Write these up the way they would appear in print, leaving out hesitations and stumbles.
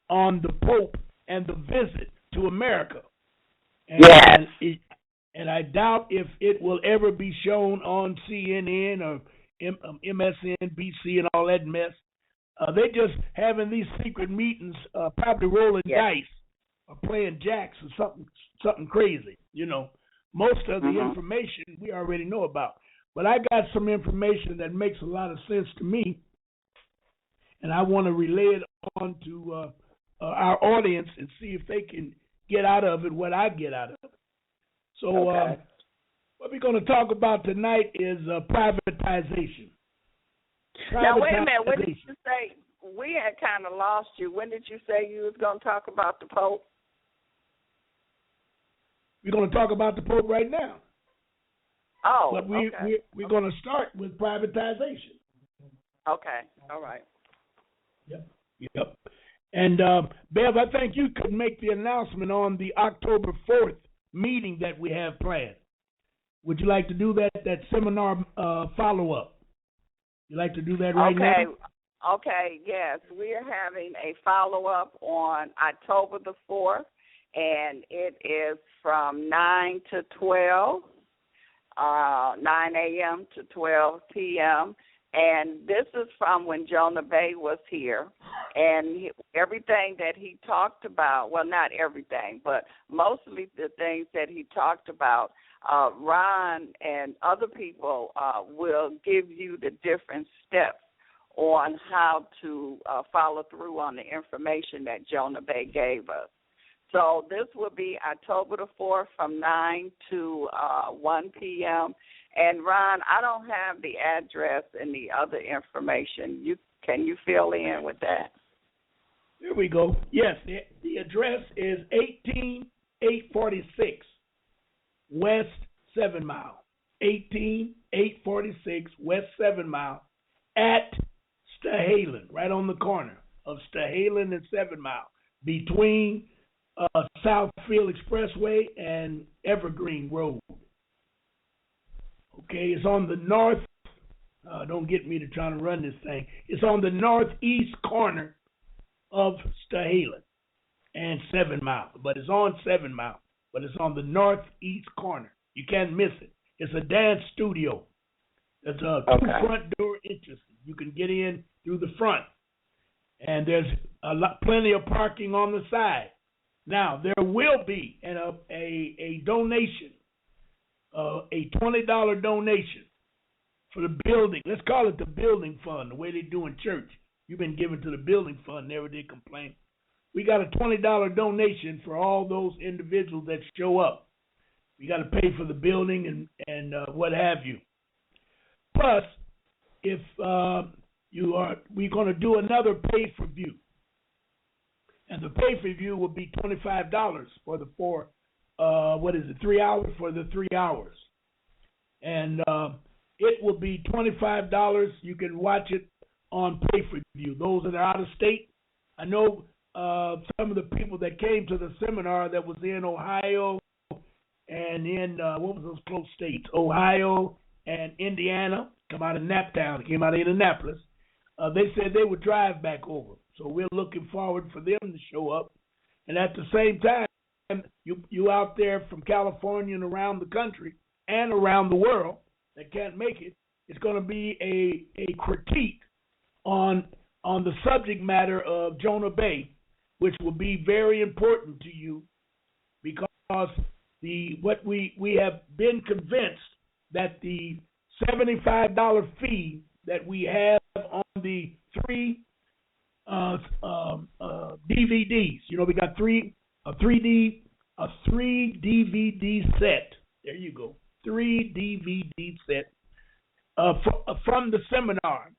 on the Pope and the visit to America. Yes. And I doubt if it will ever be shown on CNN or MSNBC and all that mess. They just having these secret meetings, probably rolling dice or playing jacks or something crazy. Most of the information we already know about. But I got some information that makes a lot of sense to me, and I want to relay it on to our audience and see if they can get out of it what I get out of it. So what we're going to talk about tonight is privatization. Now, wait a minute. When did you say, we had kind of lost you. When did you say you was going to talk about the Pope? We're going to talk about the Pope right now. Oh, but we're going to start with privatization. Okay, all right. Yep. And, Bev, I think you could make the announcement on the October 4th meeting that we have planned. Would you like to do that seminar follow-up? You like to do that right now? Okay, yes. We are having a follow-up on October the 4th, and it is from 9 to 12, 9 a.m. to 12 p.m., and this is from when Jonah Bey was here, and everything that he talked about, well, not everything, but mostly the things that he talked about, Ron and other people will give you the different steps on how to follow through on the information that Jonah Bey gave us. So this will be October the 4th from 9 to 1 p.m., and, Ron, I don't have the address and the other information. Can you fill in with that? Here we go. Yes, the address is 18846 West 7 Mile. 18846 West 7 Mile at Stahalin, right on the corner of Stahalin and 7 Mile, between Southfield Expressway and Evergreen Road. Okay, it's on the north. Don't get me to trying to run this thing. It's on the northeast corner of Stahalin and 7 Mile, but it's on 7 Mile, but it's on the northeast corner. You can't miss it. It's a dance studio. There's two front door entrances. You can get in through the front, and there's plenty of parking on the side. Now there will be a donation. A $20 donation for the building. Let's call it the building fund, the way they do in church. You've been given to the building fund, never did complain. We got a $20 donation for all those individuals that show up. We got to pay for the building and what have you. Plus, if we're going to do another pay-per-view. And the pay-per-view will be $25 for the 3 hours for the 3 hours. And it will be $25. You can watch it on pay-per-view. Those that are out of state, I know some of the people that came to the seminar that was in Ohio and in, what was those close states? Ohio and Indiana, come out of Naptown, came out of Indianapolis. They said they would drive back over. So we're looking forward for them to show up. And at the same time, you out there from California and around the country and around the world that can't make it, it's going to be a critique on the subject matter of Jonah Bey, which will be very important to you because what we have been convinced that the $75 fee that we have on the three DVDs, we got a 3 DVD set. There you go. 3 DVD set from the seminar,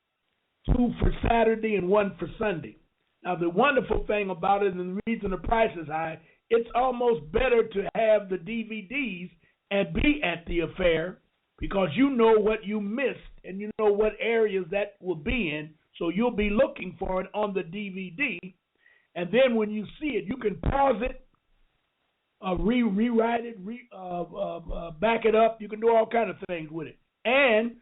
2 for Saturday and 1 for Sunday. Now, the wonderful thing about it, and the reason the price is high, it's almost better to have the DVDs and be at the affair because you know what you missed and you know what areas that will be in, so you'll be looking for it on the DVD. And then when you see it, you can pause it, rewrite it, back it up. You can do all kind of things with it. And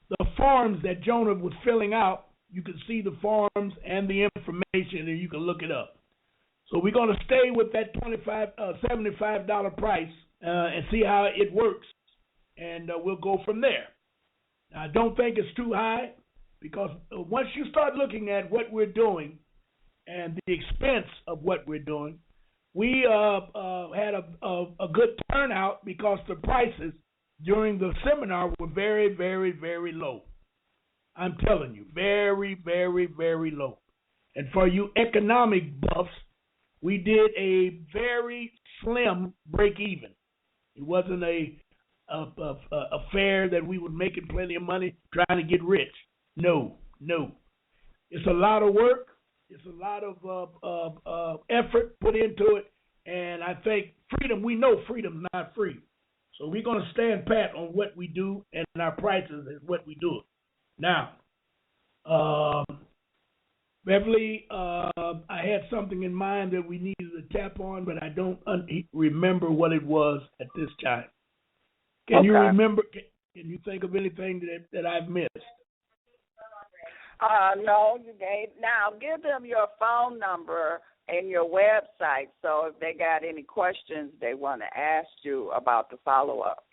the forms that Jonah was filling out, you can see the forms and the information, and you can look it up. So we're going to stay with that $75 price and see how it works, and we'll go from there. I don't think it's too high, because once you start looking at what we're doing and the expense of what we're doing, we had a good turnout because the prices during the seminar were very, very, very low. I'm telling you, very, very, very low. And for you economic buffs, we did a very slim break even. It wasn't a fair that we were making plenty of money trying to get rich. No. It's a lot of work. It's a lot of effort put into it. And I think freedom, we know freedom's not free. So we're going to stand pat on what we do, and our prices is what we do it. Now, Beverly, I had something in mind that we needed to tap on, but I don't remember what it was at this time. Can you remember? Can you think of anything that I've missed? No, you gave. Now, give them your phone number and your website, so if they got any questions they want to ask you about the follow-up.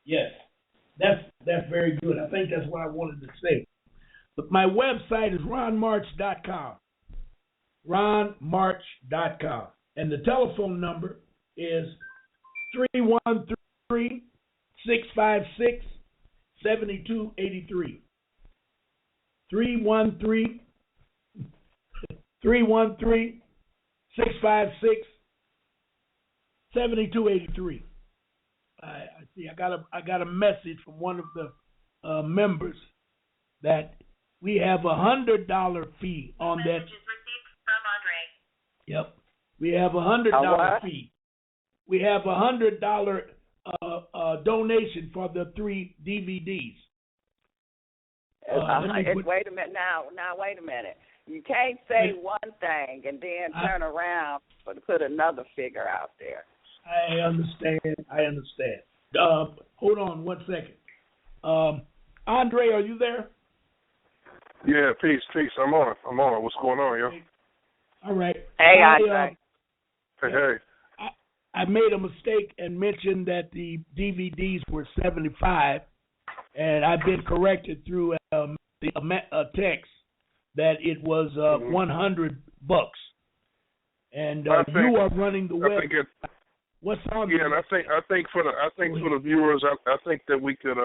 Yes, that's very good. I think that's what I wanted to say. But my website is ronmarch.com. ronmarch.com. And the telephone number is 313-656-7283. 313-656-7283. I see. I got a message from one of the members that we have $100 fee on that. Message is received from Andre. Yep. We have $100 fee. We have $100 donation for the 3 DVDs. Wait a minute. Now, wait a minute. You can't say one thing and then turn around but put another figure out there. I understand. Hold on one second. Andre, are you there? Yeah, peace. I'm on. What's going on, yo? All right. Hey, Andre. Hey. I made a mistake and mentioned that the DVDs were $75, and I've been corrected through a text that it was $100. And you are running the web. What's on? Yeah, and I think for the viewers, I think that we can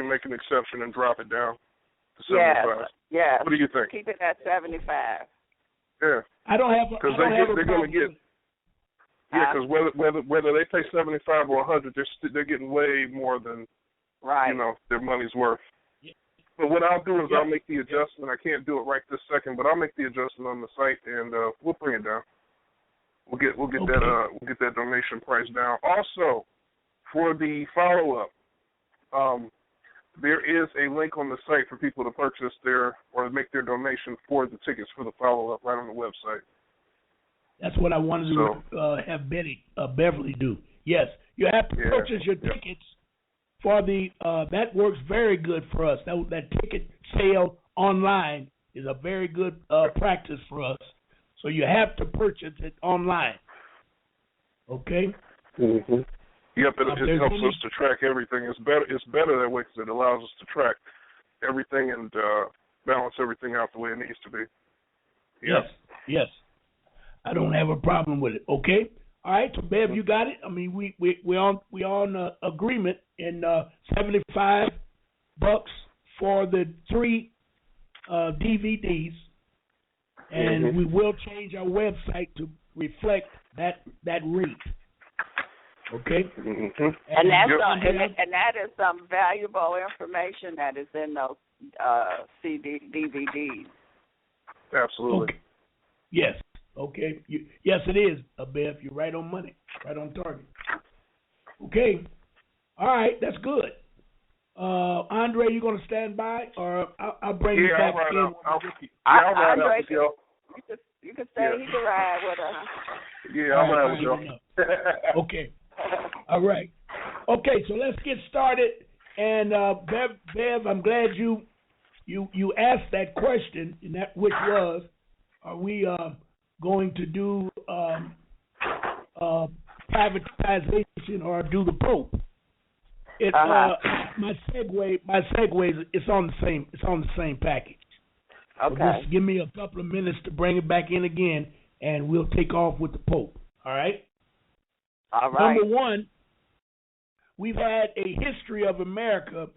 make an exception and drop it down to 75. Yeah. What do you think? Keep it at 75. Yeah. I don't have. Because they're going to get. Yeah, because whether they pay 75 or 100, they're getting way more than their money's worth. Yeah. But what I'll do is I'll make the adjustment. I can't do it right this second, but I'll make the adjustment on the site and we'll bring it down. We'll get that donation price down. Also, for the follow-up, there is a link on the site for people to purchase or make their donation for the tickets for the follow-up right on the website. That's what I wanted to have Beverly do. Yes, you have to purchase your tickets for the. That works very good for us. That ticket sale online is a very good practice for us. So you have to purchase it online. Okay. Mm-hmm. Yep, it helps us to track everything. It's better that way because it allows us to track everything and balance everything out the way it needs to be. Yep. Yes. I don't have a problem with it. Okay. All right. So Bev, you got it. I mean, we're on agreement in $75 for the 3 DVDs, and we will change our website to reflect that rate. Okay. Mm-hmm. And that is some valuable information that is in those DVDs. Absolutely. Okay. Yes. Okay. Yes, it is, Bev. You're right on money. Right on target. Okay. All right. That's good. Andre, you going to stand by, or I'll bring you back in? I'll ride out with y'all. You can stay. You can ride with us. Yeah, I'll ride with y'all. Okay. All right. Okay, so let's get started. And Bev, I'm glad you asked that question, and that which was, are we going to do privatization or do the Pope. It my segue is it's on the same package. Okay. So just give me a couple of minutes to bring it back in again, and we'll take off with the Pope. All right. All right. Number one, we've had a history of America.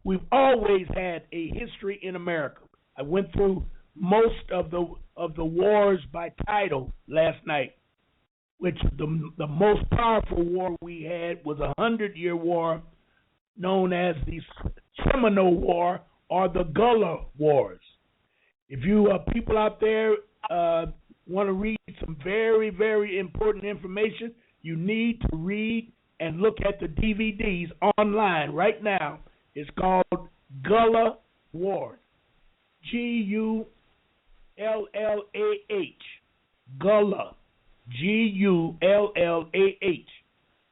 We've always had a history in America. I went through most of the wars by title last night, which the most powerful war we had was 100-year war known as the Seminole War or the Gullah Wars. If you people out there want to read some very, very important information, you need to read and look at the DVDs online right now. It's called Gullah Wars. Gullah. Gullah. Gullah.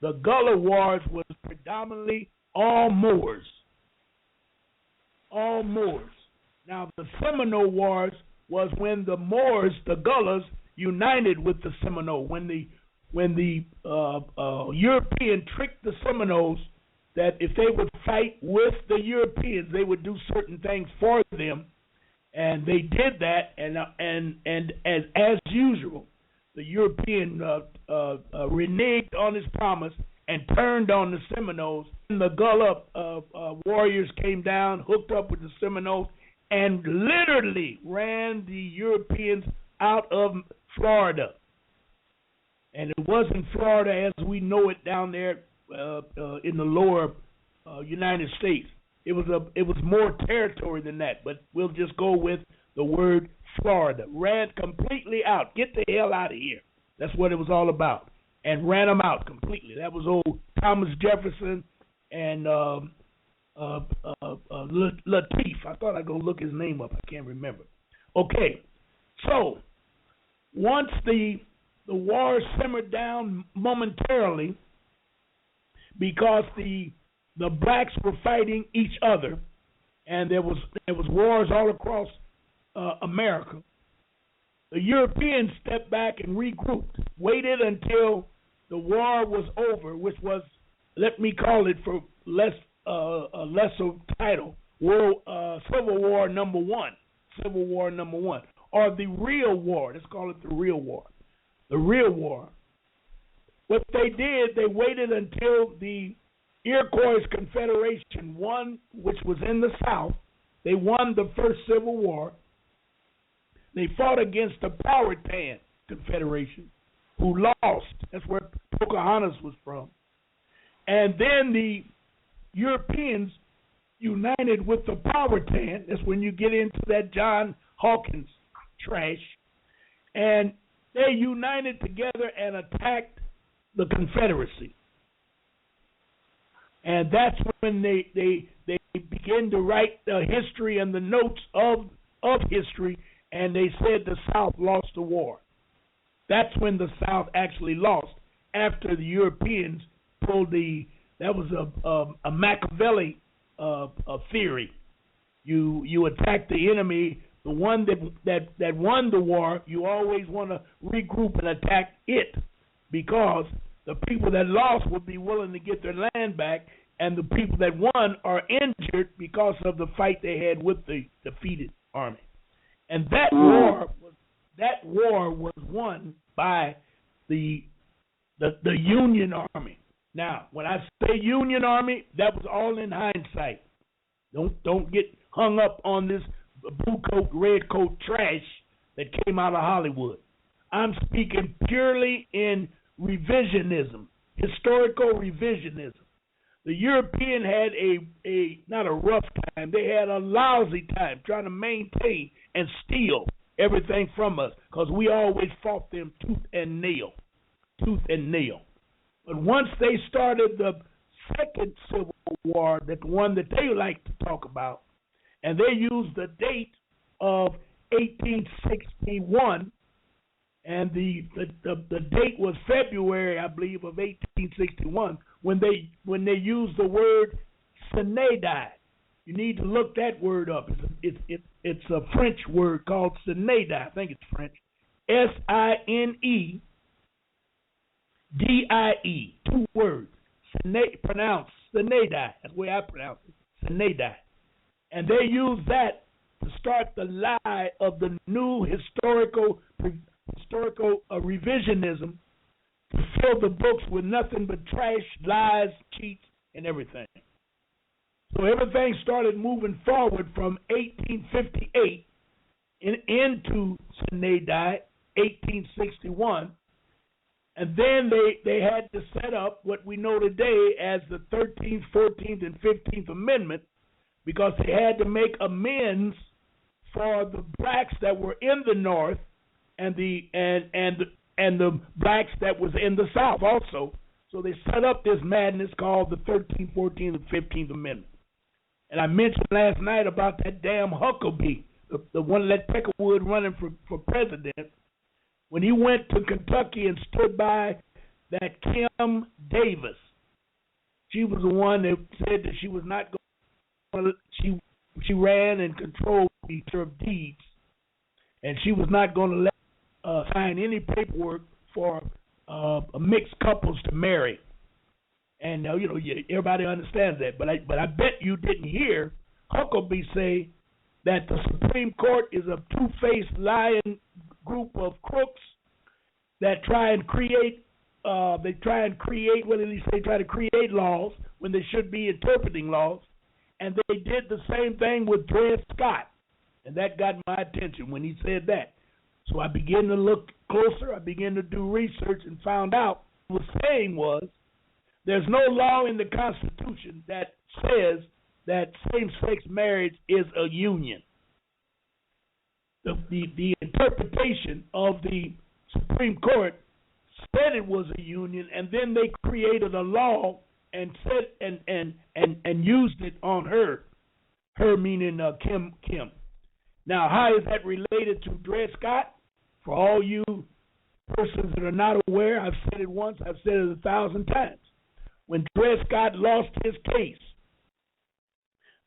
The Gullah Wars was predominantly all Moors. All Moors. Now, the Seminole Wars was when the Moors, the Gullahs, united with the Seminole. When the European tricked the Seminoles that if they would fight with the Europeans, they would do certain things for them, and they did that. And as usual, the European reneged on his promise and turned on the Seminoles. And the Gullah warriors came down, hooked up with the Seminoles, and literally ran the Europeans out of Florida. And it wasn't Florida as we know it down there in the lower United States. It was more territory than that, but we'll just go with the word Florida. Ran completely out. Get the hell out of here. That's what it was all about. And ran them out completely. That was old Thomas Jefferson and Latif. I thought I'd go look his name up. I can't remember. Okay, so once the war simmered down momentarily because the blacks were fighting each other, and there was wars all across America. The Europeans stepped back and regrouped, waited until the war was over, which was, let me call it for a lesser title, Civil War Number One. Civil War Number One, or the real war. Let's call it the real war. The real war. What they did, they waited until the Iroquois Confederation won, which was in the South. They won the first Civil War. They fought against the Powhatan Confederation, who lost. That's where Pocahontas was from. And then the Europeans united with the Powhatan. That's when you get into that John Hawkins trash. And they united together and attacked the Confederacy. And that's when they began to write the history and the notes of history, and they said the South lost the war. That's when the South actually lost, after the Europeans pulled that was a Machiavelli theory. You attack the enemy, the one that won the war. You always want to regroup and attack it, because the people that lost would be willing to get their land back, and the people that won are injured because of the fight they had with the defeated army. And that war was won by the Union Army. Now, when I say Union Army, that was all in hindsight. Don't get hung up on this blue coat, red coat trash that came out of Hollywood. I'm speaking purely in revisionism, historical revisionism. The European had a not a rough time, they had a lousy time trying to maintain and steal everything from us, because we always fought them tooth and nail. But once they started the second Civil War, that one that they like to talk about, and they used the date of 1861, and the date was February, I believe, of 1861, when they used the word Sénédai. You need to look that word up. It's a French word called Sénédai. I think it's French. SINEDIE, 2 words. Pronounced Sinedai. That's the way I pronounce it. Sinedai. And they use that to start the lie of the new historical revisionism to fill the books with nothing but trash, lies, cheats, and everything. So everything started moving forward from 1858 into Sinedai, 1861, and then they had to set up what we know today as the 13th, 14th, and 15th Amendment, because they had to make amends for the blacks that were in the North and the blacks that was in the South also. So they set up this madness called the 13th, 14th, and 15th Amendment. And I mentioned last night about that damn Huckabee, the one that Peckerwood running for president, when he went to Kentucky and stood by that Kim Davis. She was the one that said that she was not going to, she ran and controlled the of deeds, and she was not going to let sign any paperwork for mixed couples to marry. And everybody understands that, but I bet you didn't hear Huckabee say that the Supreme Court is a two-faced lying group of crooks that try and create what did he say? Try to create laws when they should be interpreting laws, and they did the same thing with Dred Scott, and that got my attention when he said that. So I began to look closer. I began to do research and found out what he was saying was there's no law in the Constitution that says that same-sex marriage is a union. The interpretation of the Supreme Court said it was a union, and then they created a law and said and used it on her meaning Kim. Now, how is that related to Dred Scott? For all you persons that are not aware, I've said it once, I've said it 1,000 times. When Dred Scott lost his case,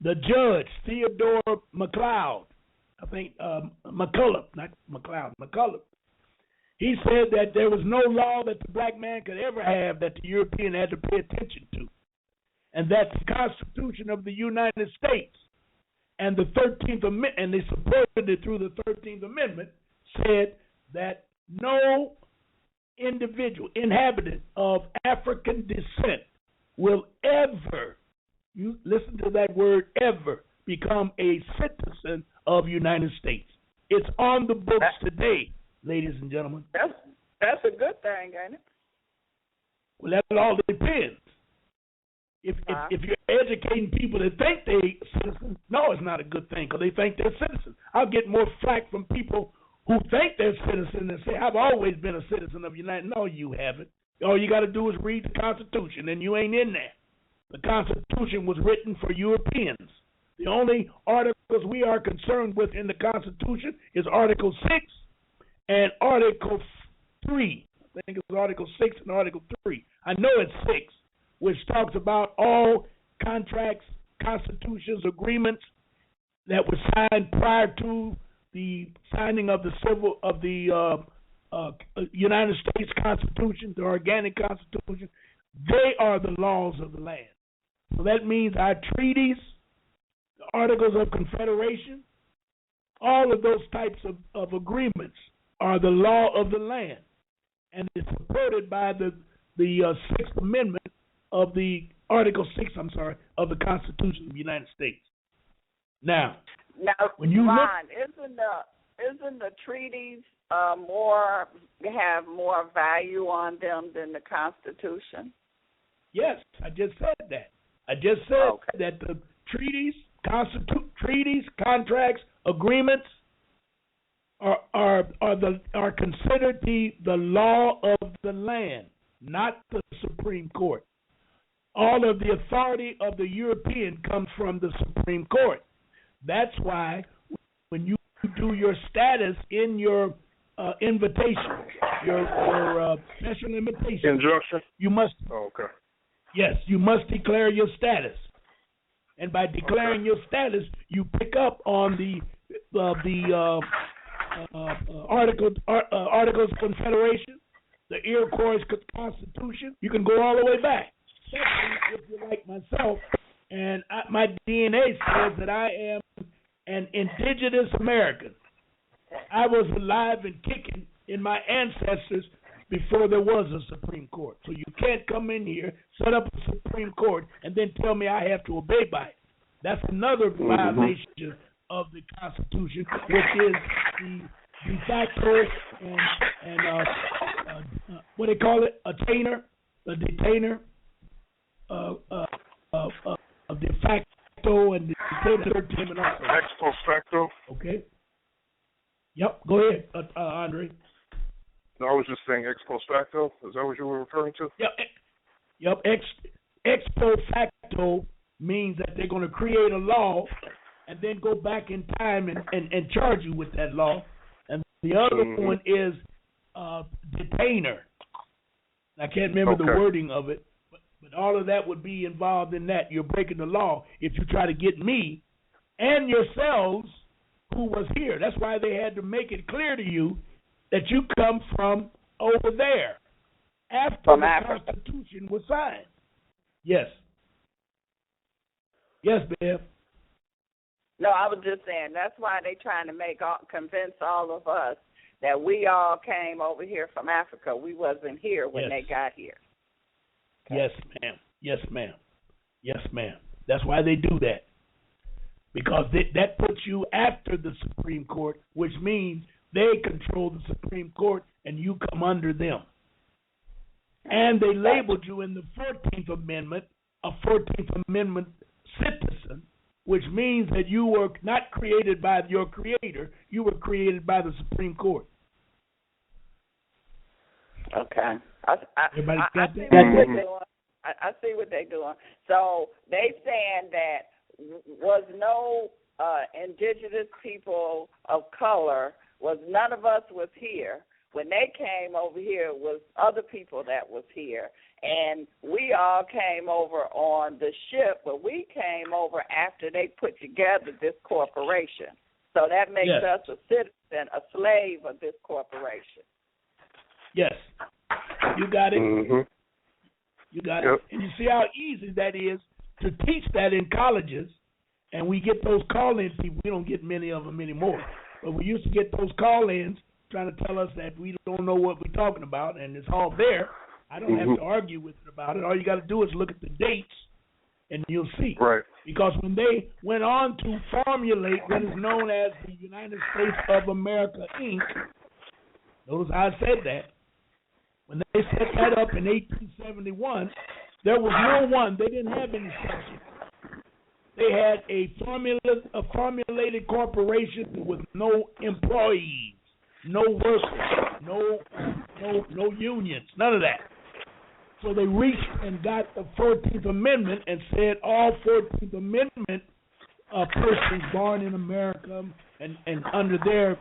the judge, Theodore McLeod, I think McCullough, not McLeod, McCullough, he said that there was no law that the black man could ever have that the European had to pay attention to, and that the Constitution of the United States and the 13th Amendment, and they supported it through the 13th Amendment, said that no individual, inhabitant of African descent will ever, you listen to that word, ever become a citizen of the United States. It's on the books today, ladies and gentlemen. That's a good thing, ain't it? Well, that all depends. If you're educating people that think they're citizens, no, it's not a good thing because they think they're citizens. I'll get more flack from people who think they're citizens and say, I've always been a citizen of the United States. No, you haven't. All you got to do is read the Constitution, and you ain't in there. The Constitution was written for Europeans. The only articles we are concerned with in the Constitution is Article 6 and Article 3. I think it's Article 6 and Article 3. I know it's 6, which talks about all contracts, constitutions, agreements that were signed prior to the signing of the United States Constitution, the organic Constitution. They are the laws of the land. So that means our treaties, the Articles of Confederation, all of those types of agreements are the law of the land, and it's supported by the Sixth Amendment of the Article 6. Of the Constitution of the United States. Now when you Ron, isn't the treaties have more value on them than the Constitution? Yes, I just said that. I just said that the treaties, contracts, agreements are considered the law of the land, not the Supreme Court. All of the authority of the European comes from the Supreme Court. That's why when you do your status in your invitation, your special invitation, injunction, you must. Oh, okay. Yes, you must declare your status, and by declaring your status, you pick up on the Articles of Confederation, the Iroquois Constitution. You can go all the way back. Especially if you're like myself, and my DNA says that I am an indigenous American. I was alive and kicking in my ancestors before there was a Supreme Court. So you can't come in here, set up a Supreme Court, and then tell me I have to obey by it. That's another violation of the Constitution, which is the de facto and what do they call it? The detainer of de facto and the detainer. Ex post facto. Okay. Yep. Go ahead, Andre. No, I was just saying ex post facto. Is that what you were referring to? Yep. Ex post facto means that they're going to create a law and then go back in time and charge you with that law. And the other one is detainer. I can't remember the wording of it, but all of that would be involved in that. You're breaking the law if you try to get me and yourselves who was here. That's why they had to make it clear to you that you come from over there after the Africa. Constitution was signed. Yes. Yes, Bev. No, I was just saying that's why they're trying to convince all of us that we all came over here from Africa. We wasn't here when they got here. Okay. Yes, ma'am. Yes, ma'am. Yes, ma'am. That's why they do that. Because that puts you after the Supreme Court, which means they control the Supreme Court and you come under them. And they labeled you in the 14th Amendment a 14th Amendment citizen, which means that you were not created by your creator, you were created by the Supreme Court. Okay. Everybody got that? I see what they're doing. So they saying that was no indigenous people of color, none of us was here. When they came over here, it was other people that was here. And we all came over on the ship, but we came over after they put together this corporation. So that makes us a citizen, a slave of this corporation. Yes. You got it. You got it. And you see how easy that is to teach that in colleges. And we get those call-ins. We don't get many of them anymore. But we used to get those call-ins trying to tell us that we don't know what we're talking about, and it's all there. I don't have to argue with it about it. All you got to do is look at the dates, and you'll see. Right. Because when they went on to formulate what is known as the United States of America, Inc., notice how I said that. When they set that up in 1871, there was no one. They didn't have any sections. They had a formulated corporation with no employees, no workers, no unions, none of that. So they reached and got the 14th Amendment and said all 14th Amendment persons born in America and under their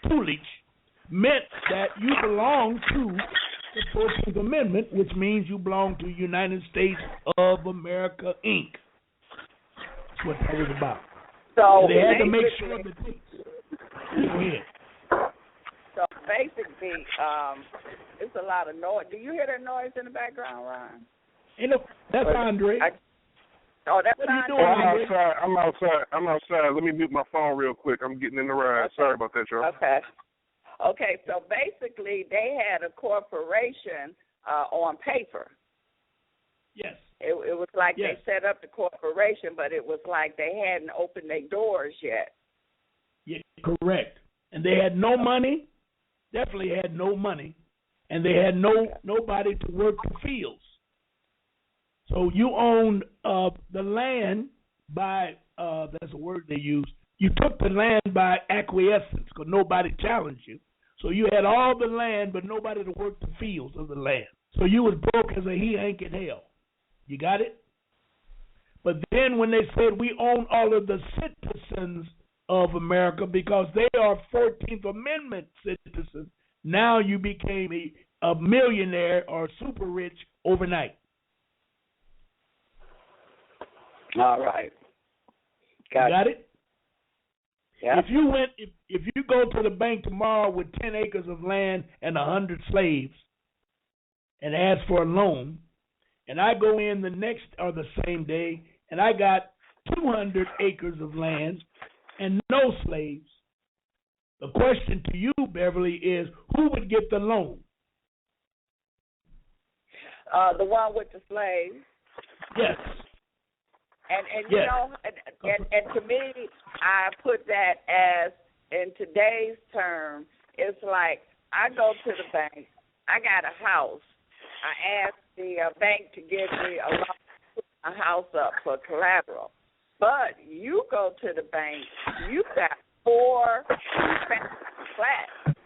tutelage meant that you belong to the 14th Amendment, which means you belong to the United States of America, Inc. That's what that was about. So they had to make sure that go ahead. So basically, it's a lot of noise. Do you hear that noise in the background, Ron? That's Andre. That's what are you doing, Andre? I'm outside. Let me mute my phone real quick. I'm getting in the ride. Okay. Sorry about that, y'all. Okay, so basically they had a corporation on paper. Yes. It was like they set up the corporation, but it was like they hadn't opened their doors yet. Yeah, correct. And they had no money, definitely had no money, and they had nobody to work the fields. So you owned the land by, that's a word they use, you took the land by acquiescence because nobody challenged you. So you had all the land, but nobody to work the fields of the land. So you was broke as a he ain't in hell. You got it? But then when they said we own all of the citizens of America because they are 14th Amendment citizens, now you became a millionaire or super rich overnight. All right. Got it? Yeah. If you go to the bank tomorrow with 10 acres of land and 100 slaves and ask for a loan, and I go in the next or the same day and I got 200 acres of land and no slaves, the question to you, Beverly, is who would get the loan? The one with the slaves. Yes. And you know, and to me, I put that as, in today's term, it's like I go to the bank, I got a house, I ask the bank to give me a loan to put my house up for collateral. But you go to the bank, you got 4 family flats,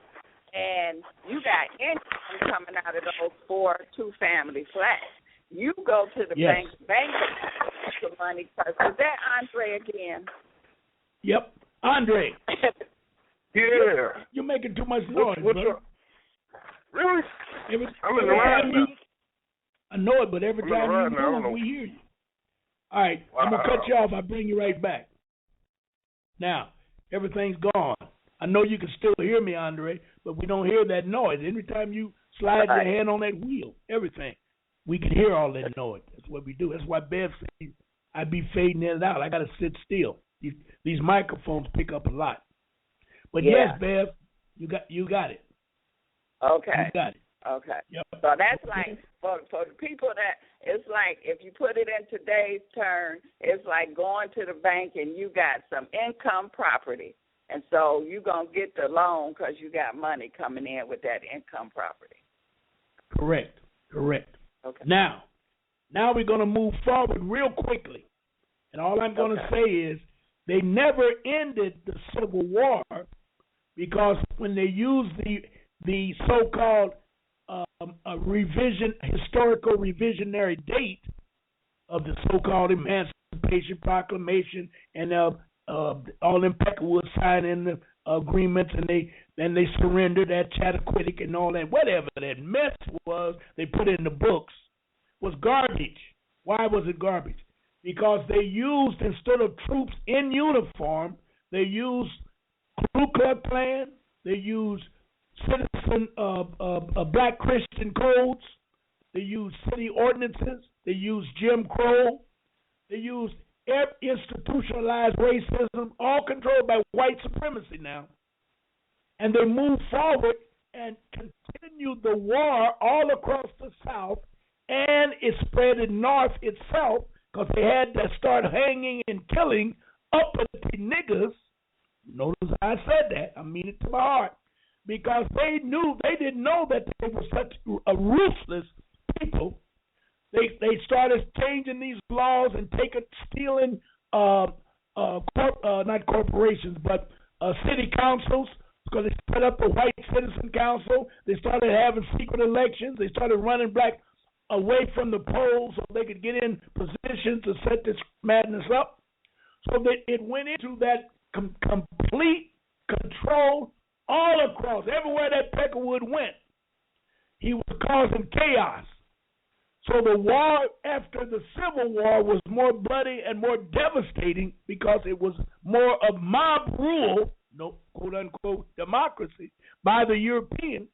and you got income coming out of those 4 two-family flats. You go to the bank the money first. Is that Andre again? Yep, Andre. Yeah. You're making too much noise, brother. Really? I'm in the ride now. I know it, but every time you move, we hear you. All right, wow. I'm going to cut you off. I'll bring you right back. Now, everything's gone. I know you can still hear me, Andre, but we don't hear that noise. Every time you slide your hand on that wheel, everything, we can hear all that noise. That's what we do. That's why Bev says I be fading in and out. I got to sit still. These microphones pick up a lot. But yes, Bev, you got it. Okay. You got it. Okay. Yep. So that's like, for the people that, it's like, if you put it in today's term, it's like going to the bank and you got some income property. And so you're going to get the loan because you got money coming in with that income property. Correct. Okay. Now we're going to move forward real quickly. And all I'm going to say is they never ended the Civil War because when they used the so-called historical revisionary date of the so-called Emancipation Proclamation and all them Peckerwood signing the agreements, and they surrendered at Chappaquiddick and all that. Whatever that mess was, they put in the books, was garbage. Why was it garbage? Because they used, instead of troops in uniform, they used Ku Klux Klan, they used citizen black Christian codes, they used city ordinances, they used Jim Crow, they used institutionalized racism, all controlled by white supremacy now. And they moved forward and continued the war all across the South, and it spread in North itself because they had to start hanging and killing uppity niggas. Notice I said that. I mean it to my heart. Because they didn't know that they were such a ruthless people. They started changing these laws and stealing not corporations, but city councils, because they set up the White Citizen Council. They started having secret elections. They started running black away from the polls so they could get in positions to set this madness up. So that it went into that complete control all across, everywhere that Peckerwood went. He was causing chaos. So the war after the Civil War was more bloody and more devastating because it was more of mob rule, no quote unquote democracy, by the European.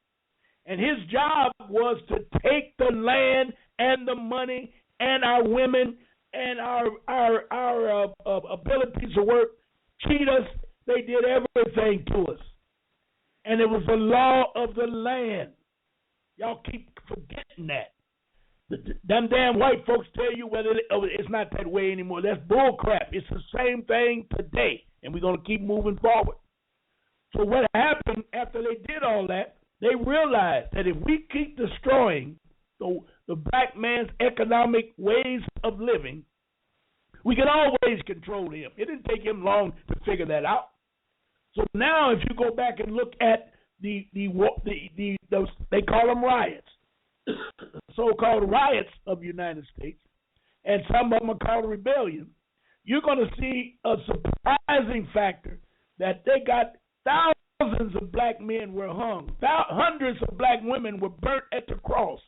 And his job was to take the land and the money and our women and our abilities to work, cheat us. They did everything to us. And it was the law of the land. Y'all keep forgetting that. Them damn white folks tell you whether it's not that way anymore. That's bull crap. It's the same thing today, and we're going to keep moving forward. So what happened after they did all that, they realized that if we keep destroying the black man's economic ways of living, we can always control him. It didn't take him long to figure that out. So now, if you go back and look at those, they call them riots, so-called riots of the United States, and some of them are called rebellion, you're going to see a surprising factor that they got thousands of black men were hung, hundreds of black women were burnt at the cross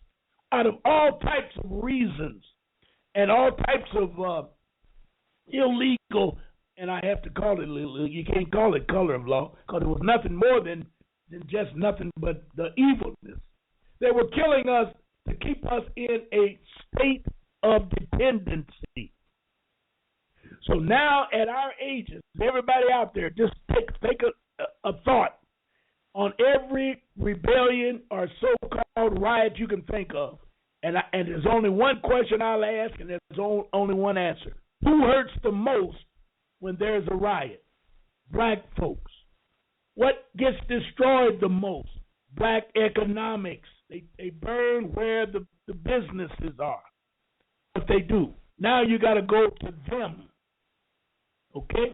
out of all types of reasons and all types of illegal and I have to call it, you can't call it color of law, because it was nothing more than just nothing but the evilness. They were killing us to keep us in a state of dependency. So now at our ages, everybody out there, just take a thought on every rebellion or so-called riot you can think of. And there's only one question I'll ask, and there's only one answer. Who hurts the most when there's a riot? Black folks. What gets destroyed the most? Black economics. They burn where the businesses are. What they do. Now you got to go to them. Okay?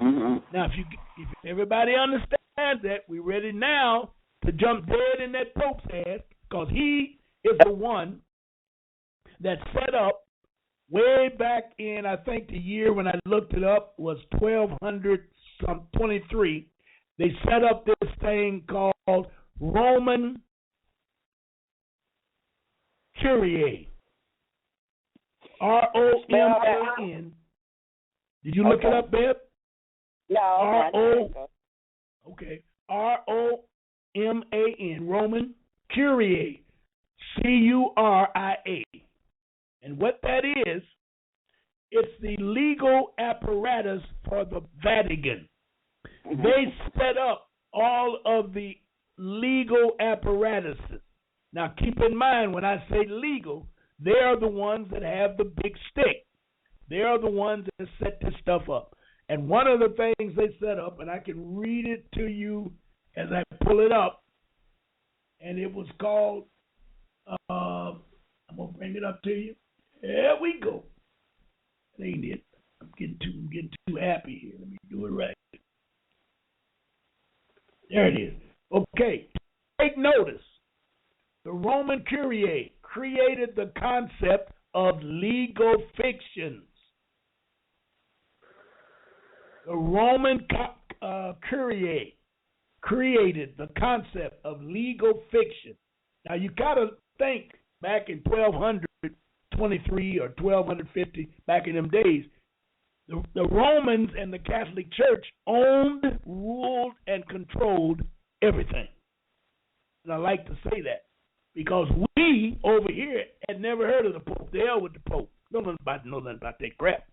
Mm-hmm. Now, if everybody understands that, we're ready now to jump dead in that Pope's ass, because he is the one that set up way back in, I think the year when I looked it up was 1223. They set up this thing called Roman Curia. R-O-M-A-N. Did you look it up, Beb? No. Okay. R-O-M-A-N. Roman Curia. C-U-R-I-A. And what that is, it's the legal apparatus for the Vatican. Mm-hmm. They set up all of the legal apparatuses. Now, keep in mind, when I say legal, they are the ones that have the big stick. They are the ones that set this stuff up. And one of the things they set up, and I can read it to you as I pull it up, and it was called, I'm going to bring it up to you. There we go. That ain't it. I'm getting too happy here. Let me do it right. There it is. Okay. Take notice. The Roman Curia created the concept of legal fictions. The Roman Curia created the concept of legal fiction. Now, you got to think back in 1223 or 1250, back in them days, the Romans and the Catholic Church owned, ruled, and controlled everything. And I like to say that because we over here had never heard of the Pope. The hell with the Pope. Know nothing about that crap.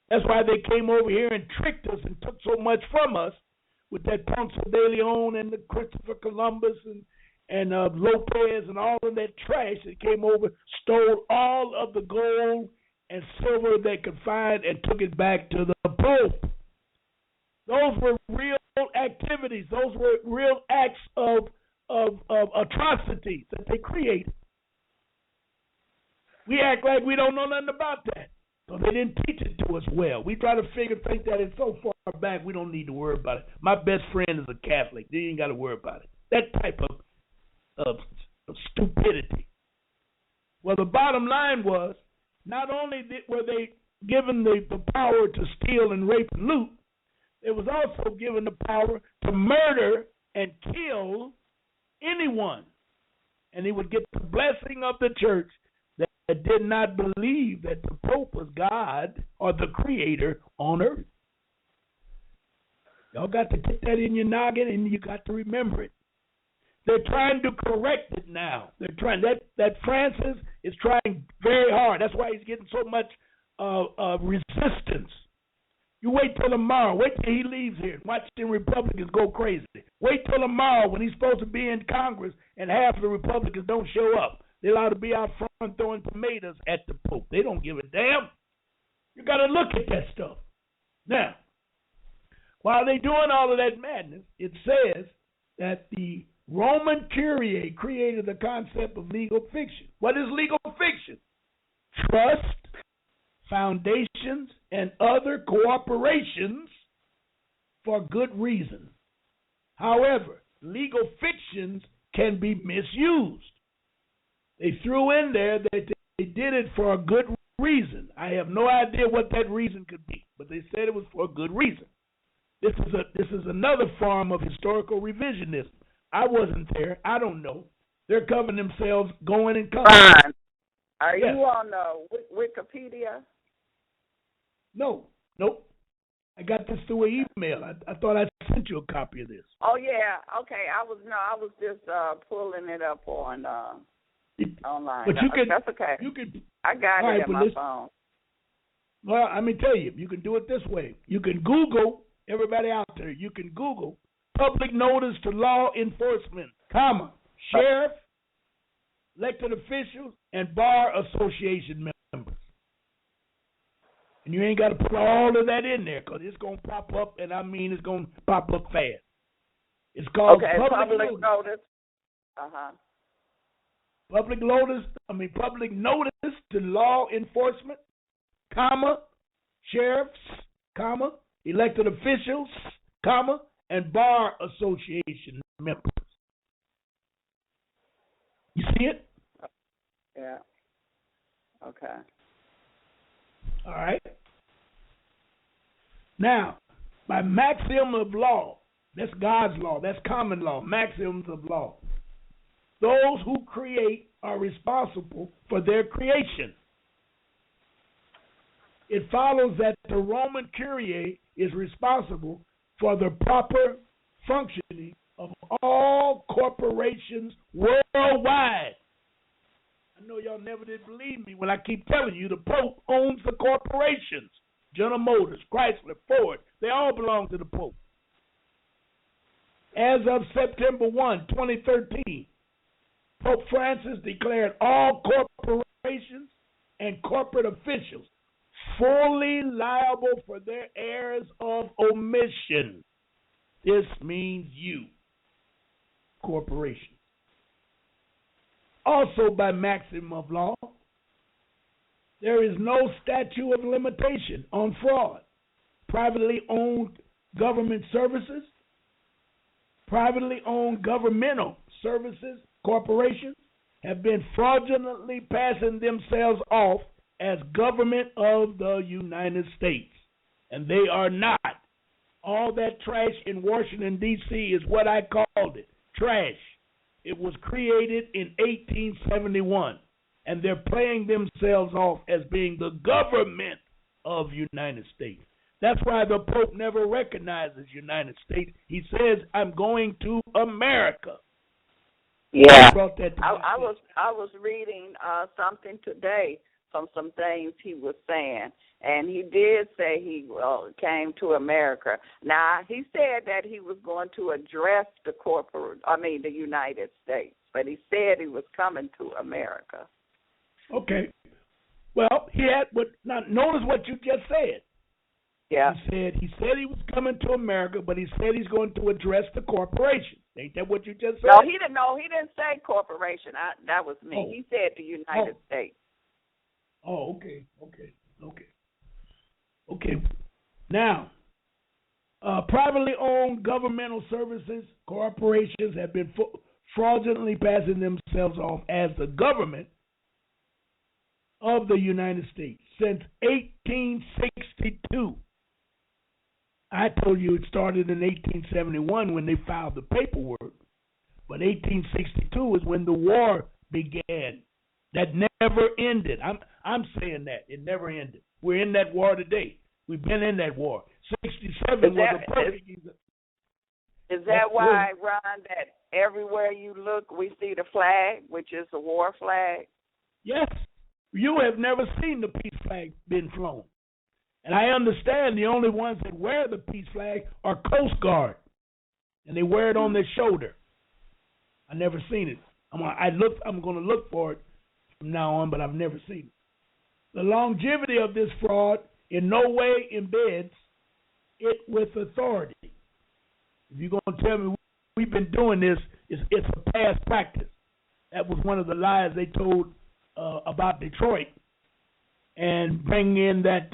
That's why they came over here and tricked us and took so much from us with that Ponce de Leon and the Christopher Columbus and Lopez and all of that trash that came over, stole all of the gold and silver they could find and took it back to the Pope. Those were real activities. Those were real acts of atrocities that they created. We act like we don't know nothing about that. So they didn't teach it to us well. We try to think that it's so far back we don't need to worry about it. My best friend is a Catholic. They ain't got to worry about it. That type of stupidity. Well, the bottom line was, not only were they given the power to steal and rape and loot, they was also given the power to murder and kill anyone. And he would get the blessing of the church that did not believe that the Pope was God or the Creator on earth. Y'all got to get that in your noggin, and you got to remember it. They're trying to correct it now. They're trying. That Francis is trying very hard. That's why he's getting so much resistance. You wait till tomorrow. Wait till he leaves here and watch the Republicans go crazy. Wait till tomorrow when he's supposed to be in Congress and half of the Republicans don't show up. They allowed to be out front throwing tomatoes at the Pope. They don't give a damn. You got to look at that stuff. Now, while they're doing all of that madness, it says that the Roman Curia created the concept of legal fiction. What is legal fiction? Trust, foundations, and other cooperations for good reason. However, legal fictions can be misused. They threw in there that they did it for a good reason. I have no idea what that reason could be, but they said it was for a good reason. This is another form of historical revisionism. I wasn't there. I don't know. They're covering themselves going and coming. Fine. Are Yes. you on Wikipedia? No. Nope. I got this through an email. I thought I sent you a copy of this. Oh yeah, okay. I was just pulling it up on online. But you can. That's okay. You can. I got it in my phone. Well, let me tell you, you can do it this way. You can Google, everybody out there, you can Google public notice to law enforcement, comma, sheriff, elected officials, and bar association members. And you ain't got to put all of that in there because it's going to pop up, and I mean it's going to pop up fast. It's called public notice. Public notice to law enforcement, comma, sheriffs, comma, elected officials, comma, and bar association members. You see it? Yeah. Okay. All right. Now, by maxim of law, that's God's law, that's common law, maxims of law. Those who create are responsible for their creation. It follows that the Roman Curia is responsible for the proper functioning of all corporations worldwide. I know y'all never did believe me when I keep telling you the Pope owns the corporations. General Motors, Chrysler, Ford, they all belong to the Pope. As of September 1, 2013, Pope Francis declared all corporations and corporate officials fully liable for their errors of omission. This means you, corporations. Also, by maxim of law, there is no statute of limitation on fraud. Privately owned government services, privately owned governmental services, corporations have been fraudulently passing themselves off as government of the United States, and they are not. All that trash in Washington, D.C. is what I called it, trash. It was created in 1871, and they're playing themselves off as being the government of United States. That's why the Pope never recognizes United States. He says, I'm going to America. Yeah, I was reading something today from some things he was saying, and he did say he came to America. Now, he said that he was going to address the United States, but he said he was coming to America. Okay. Well, now notice what you just said. Yeah. He said he was coming to America, but he said he's going to address the corporation. Ain't that what you just said? No, he didn't say corporation. That was me. Oh. He said the United States. Oh, okay. Now, privately owned governmental services corporations have been fraudulently passing themselves off as the government of the United States since 1862. I told you it started in 1871 when they filed the paperwork, but 1862 is when the war began. That never ended. I'm saying that it never ended. We're in that war today. We've been in that war. 67 was a perfect. Is that why, Ron, that everywhere you look we see the flag, which is the war flag? Yes. You have never seen the peace flag being flown. And I understand the only ones that wear the peace flag are Coast Guard. And they wear it on their shoulder. I never seen it. I'm going to look for it from now on, but I've never seen it. The longevity of this fraud in no way embeds it with authority. If you're going to tell me we've been doing this, it's a past practice. That was one of the lies they told about Detroit, and bring in that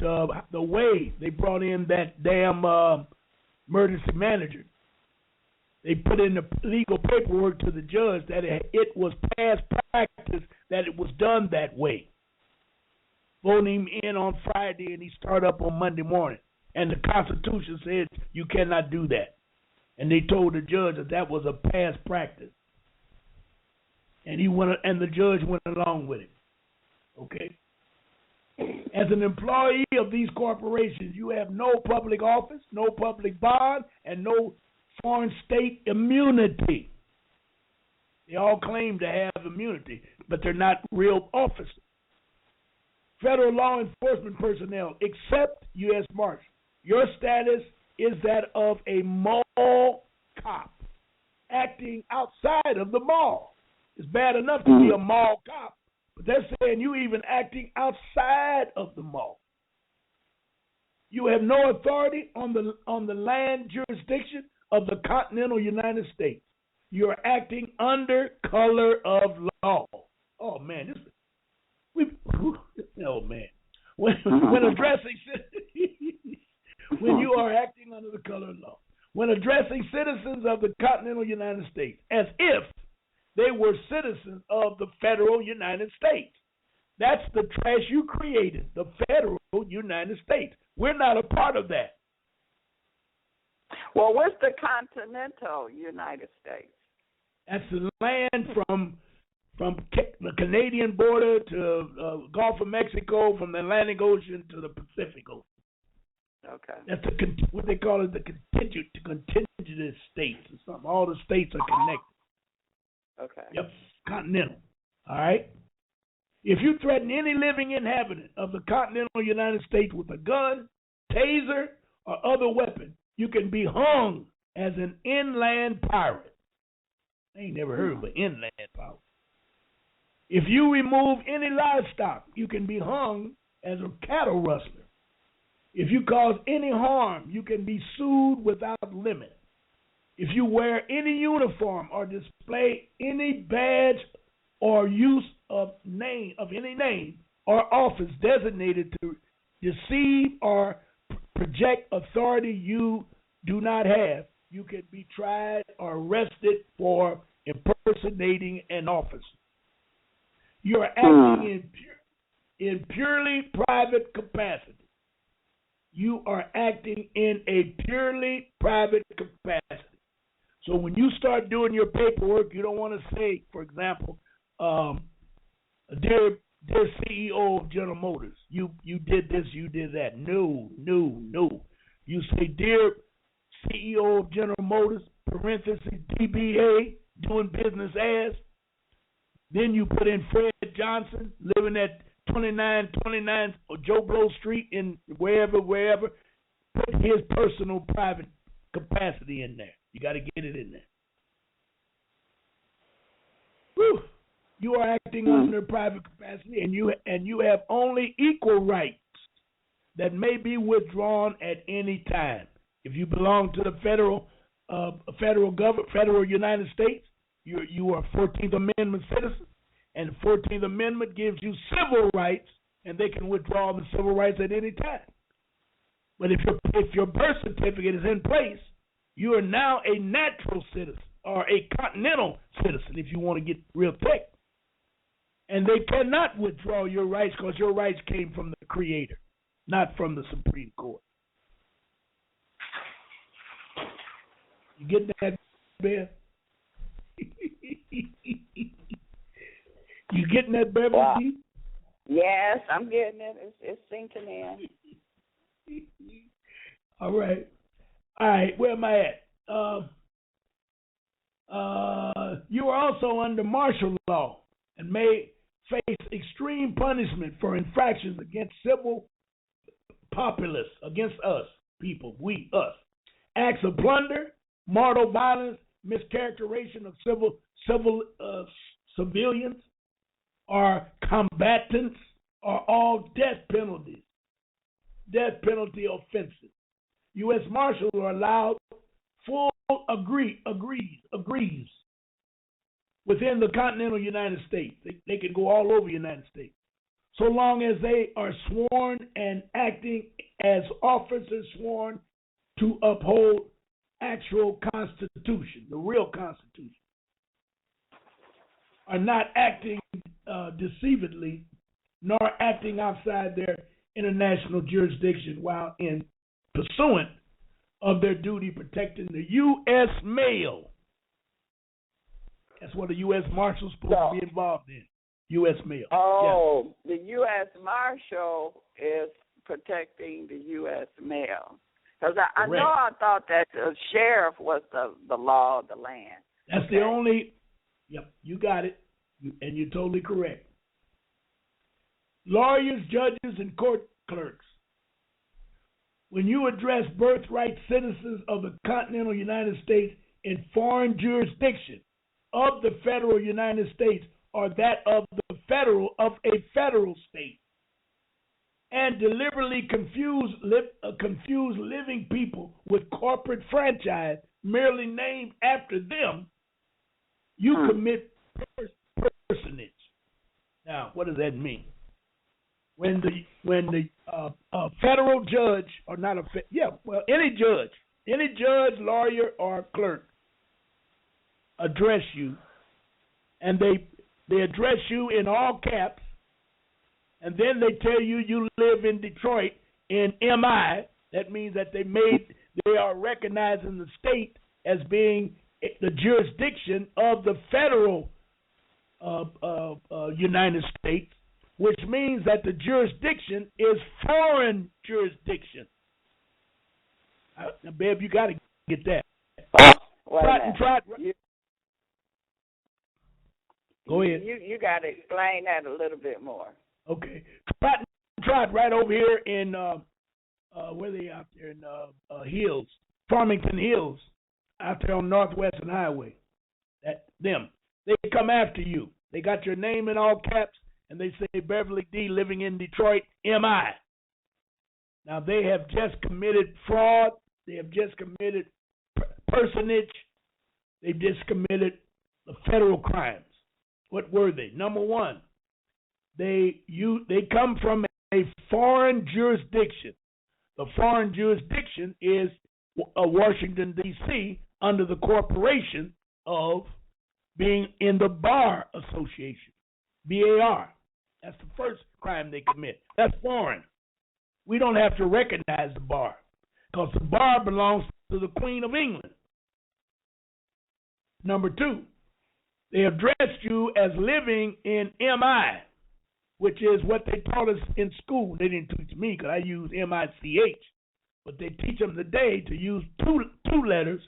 the way they brought in that damn emergency manager. They put in the legal paperwork to the judge that it was past practice that it was done that way. Voting him in on Friday and he started up on Monday morning. And the Constitution said you cannot do that. And they told the judge that was a past practice. And the judge went along with it. Okay? As an employee of these corporations, you have no public office, no public bond, and no foreign state immunity. They all claim to have immunity, but they're not real officers. Federal law enforcement personnel, except U.S. Marshal, your status is that of a mall cop acting outside of the mall. It's bad enough to be a mall cop, but they're saying you even acting outside of the mall. You have no authority on the land jurisdiction of the continental United States. You are acting under color of law. Oh man, when addressing when you are acting under the color of law, when addressing citizens of the continental United States, as if they were citizens of the federal United States. That's the trash you created, the federal United States. We're not a part of that. Well, what's the continental United States? That's the land from the Canadian border to Gulf of Mexico, from the Atlantic Ocean to the Pacific Ocean. Okay. That's what they call it, the contiguous states or something. All the states are connected. Okay. Yep, continental. All right? If you threaten any living inhabitant of the continental United States with a gun, taser, or other weapon, you can be hung as an inland pirate. I ain't never heard of an inland pirate. If you remove any livestock, you can be hung as a cattle rustler. If you cause any harm, you can be sued without limit. If you wear any uniform or display any badge or use of any name or office designated to deceive or project authority you do not have, you can be tried or arrested for impersonating an officer. You are acting in purely private capacity. You are acting in a purely private capacity. So when you start doing your paperwork, you don't want to say, for example, dear CEO of General Motors, you did this, you did that. No. You say, dear CEO of General Motors, parenthesis, DBA, doing business as. Then you put in Fred Johnson, living at 2929 Joe Blow Street in wherever. Put his personal private capacity in there. You got to get it in there. Whew. You are acting under private capacity, and you have only equal rights that may be withdrawn at any time. If you belong to the federal government, federal United States, you are 14th Amendment citizen, and the 14th Amendment gives you civil rights, and they can withdraw the civil rights at any time. But if your birth certificate is in place, you are now a natural citizen or a continental citizen, if you want to get real thick. And they cannot withdraw your rights because your rights came from the Creator, not from the Supreme Court. You get that, Bear? You getting that, Bear? Wow. Yes, I'm getting it. It's sinking in. All right, where am I at? You are also under martial law and may face extreme punishment for infractions against civil populace, against us, people, us. Acts of plunder, mortal violence, mischaracterization of civilians, or combatants are all death penalty offenses. U.S. Marshals are allowed full agrees within the continental United States. They can go all over the United States, so long as they are sworn and acting as officers sworn to uphold actual Constitution, the real Constitution, are not acting deceivably, nor acting outside their international jurisdiction while in pursuant of their duty protecting the U.S. mail. That's what a U.S. Marshal's supposed to be involved in. U.S. mail. Oh, the U.S. Marshal is protecting the U.S. mail. Because I know I thought that the sheriff was the law of the land. That's the only. Yep, you got it, and you're totally correct. Lawyers, judges, and court clerks. When you address birthright citizens of the continental United States in foreign jurisdiction of the federal United States or that of a federal state, and deliberately confuse living people with corporate franchise merely named after them, you commit personage. Now, what does that mean? When the federal judge, or not any judge, lawyer, or clerk address you, and they address you in all caps, and then they tell you you live in Detroit in MI. That means that they are recognizing the state as being the jurisdiction of the federal United States, which means that the jurisdiction is foreign jurisdiction. Now, babe, you got to get that. Go ahead. You got to explain that a little bit more. Okay. Trot right over here in where they out there in Hills, Farmington Hills, out there on Northwestern Highway. They come after you. They got your name in all caps, and they say Beverly D. living in Detroit, MI. Now they have just committed fraud. They have just committed personage. They've just committed the federal crimes. What were they? Number one, they come from a foreign jurisdiction. The foreign jurisdiction is Washington, D.C., under the corporation of being in the Bar Association, BAR. That's the first crime they commit. That's foreign. We don't have to recognize the bar because the bar belongs to the Queen of England. Number two, they addressed you as living in MI, which is what they taught us in school. They didn't teach me because I use MICH, but they teach them today to use two letters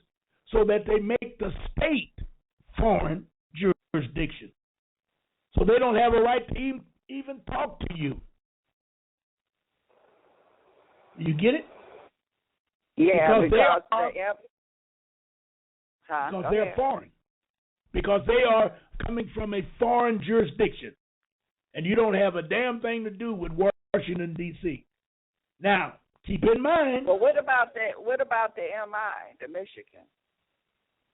so that they make the state foreign jurisdiction. So they don't have a right to even talk to you. You get it? Yeah, because they're foreign. Because they are coming from a foreign jurisdiction. And you don't have a damn thing to do with Washington, D.C. Now, keep in mind. Well, what about the MI, the Michigan?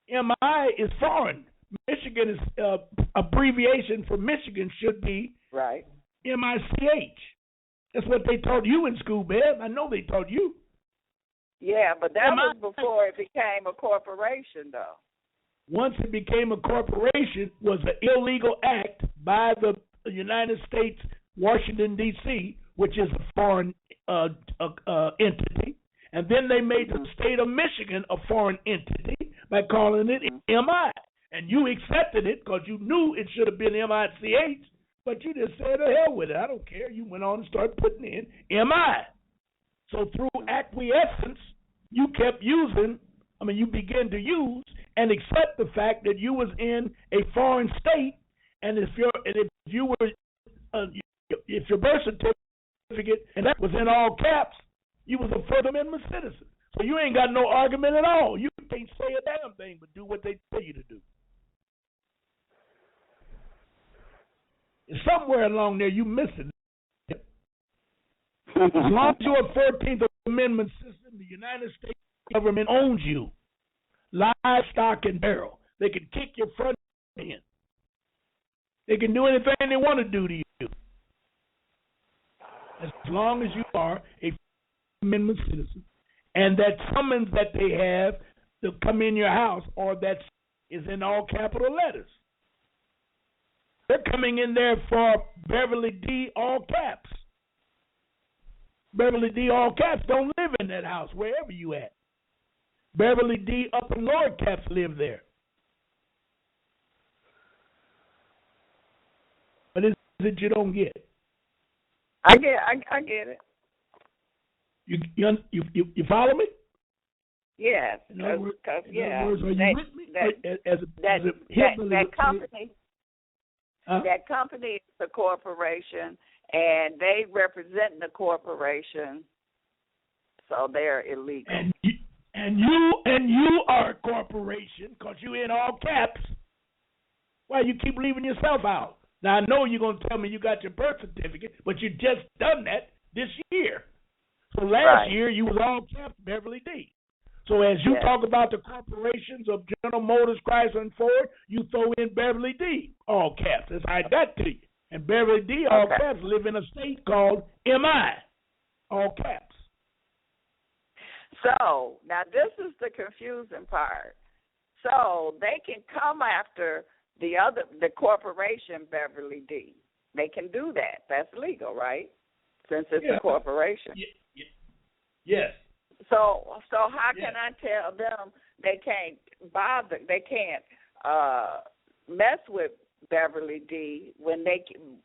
MI is foreign. Michigan is abbreviation for Michigan should be right. MICH. That's what they taught you in school, Bev. I know they taught you. Yeah, but that was before it became a corporation, though. Once it became a corporation, was an illegal act by the United States, Washington, D.C., which is a foreign entity. And then they made the state of Michigan a foreign entity by calling it MI. And you accepted it because you knew it should have been MICH, but you just said, the hell with it. I don't care. You went on and started putting in MI. So through acquiescence, you began to use and accept the fact that you was in a foreign state, and if your birth certificate and that was in all caps, you was a First Amendment citizen. So you ain't got no argument at all. You can't say a damn thing but do what they tell you to do. And somewhere along there you missing it. As long as you're a 14th Amendment citizen, the United States government owns you. Live, stock, and barrel. They can kick your front end. They can do anything they want to do to you. As long as you are a Amendment citizen. And that summons that they have to come in your house, or that is in all capital letters. They're coming in there for Beverly D. all caps. Beverly D. all caps don't live in that house, wherever you at. Beverly D. upper lower caps live there. But it's it you don't get? I get it. You follow me? Yes, In other words, are you with me? That company, that company is a corporation, and they represent the corporation, so they're illegal. And you are a corporation because you in all caps. Why you keep leaving yourself out? Now I know you're gonna tell me you got your birth certificate, but you just done that this year. So last year you was all caps Beverly D. So as you talk about the corporations of General Motors, Chrysler, and Ford, you throw in Beverly D, all caps. That's how I got to you. And Beverly D, all caps, live in a state called MI, all caps. So now this is the confusing part. So they can come after the corporation Beverly D. They can do that. That's legal, right? Since it's a corporation. Yes. So how can I tell them they can't bother? They can't mess with Beverly D when they can,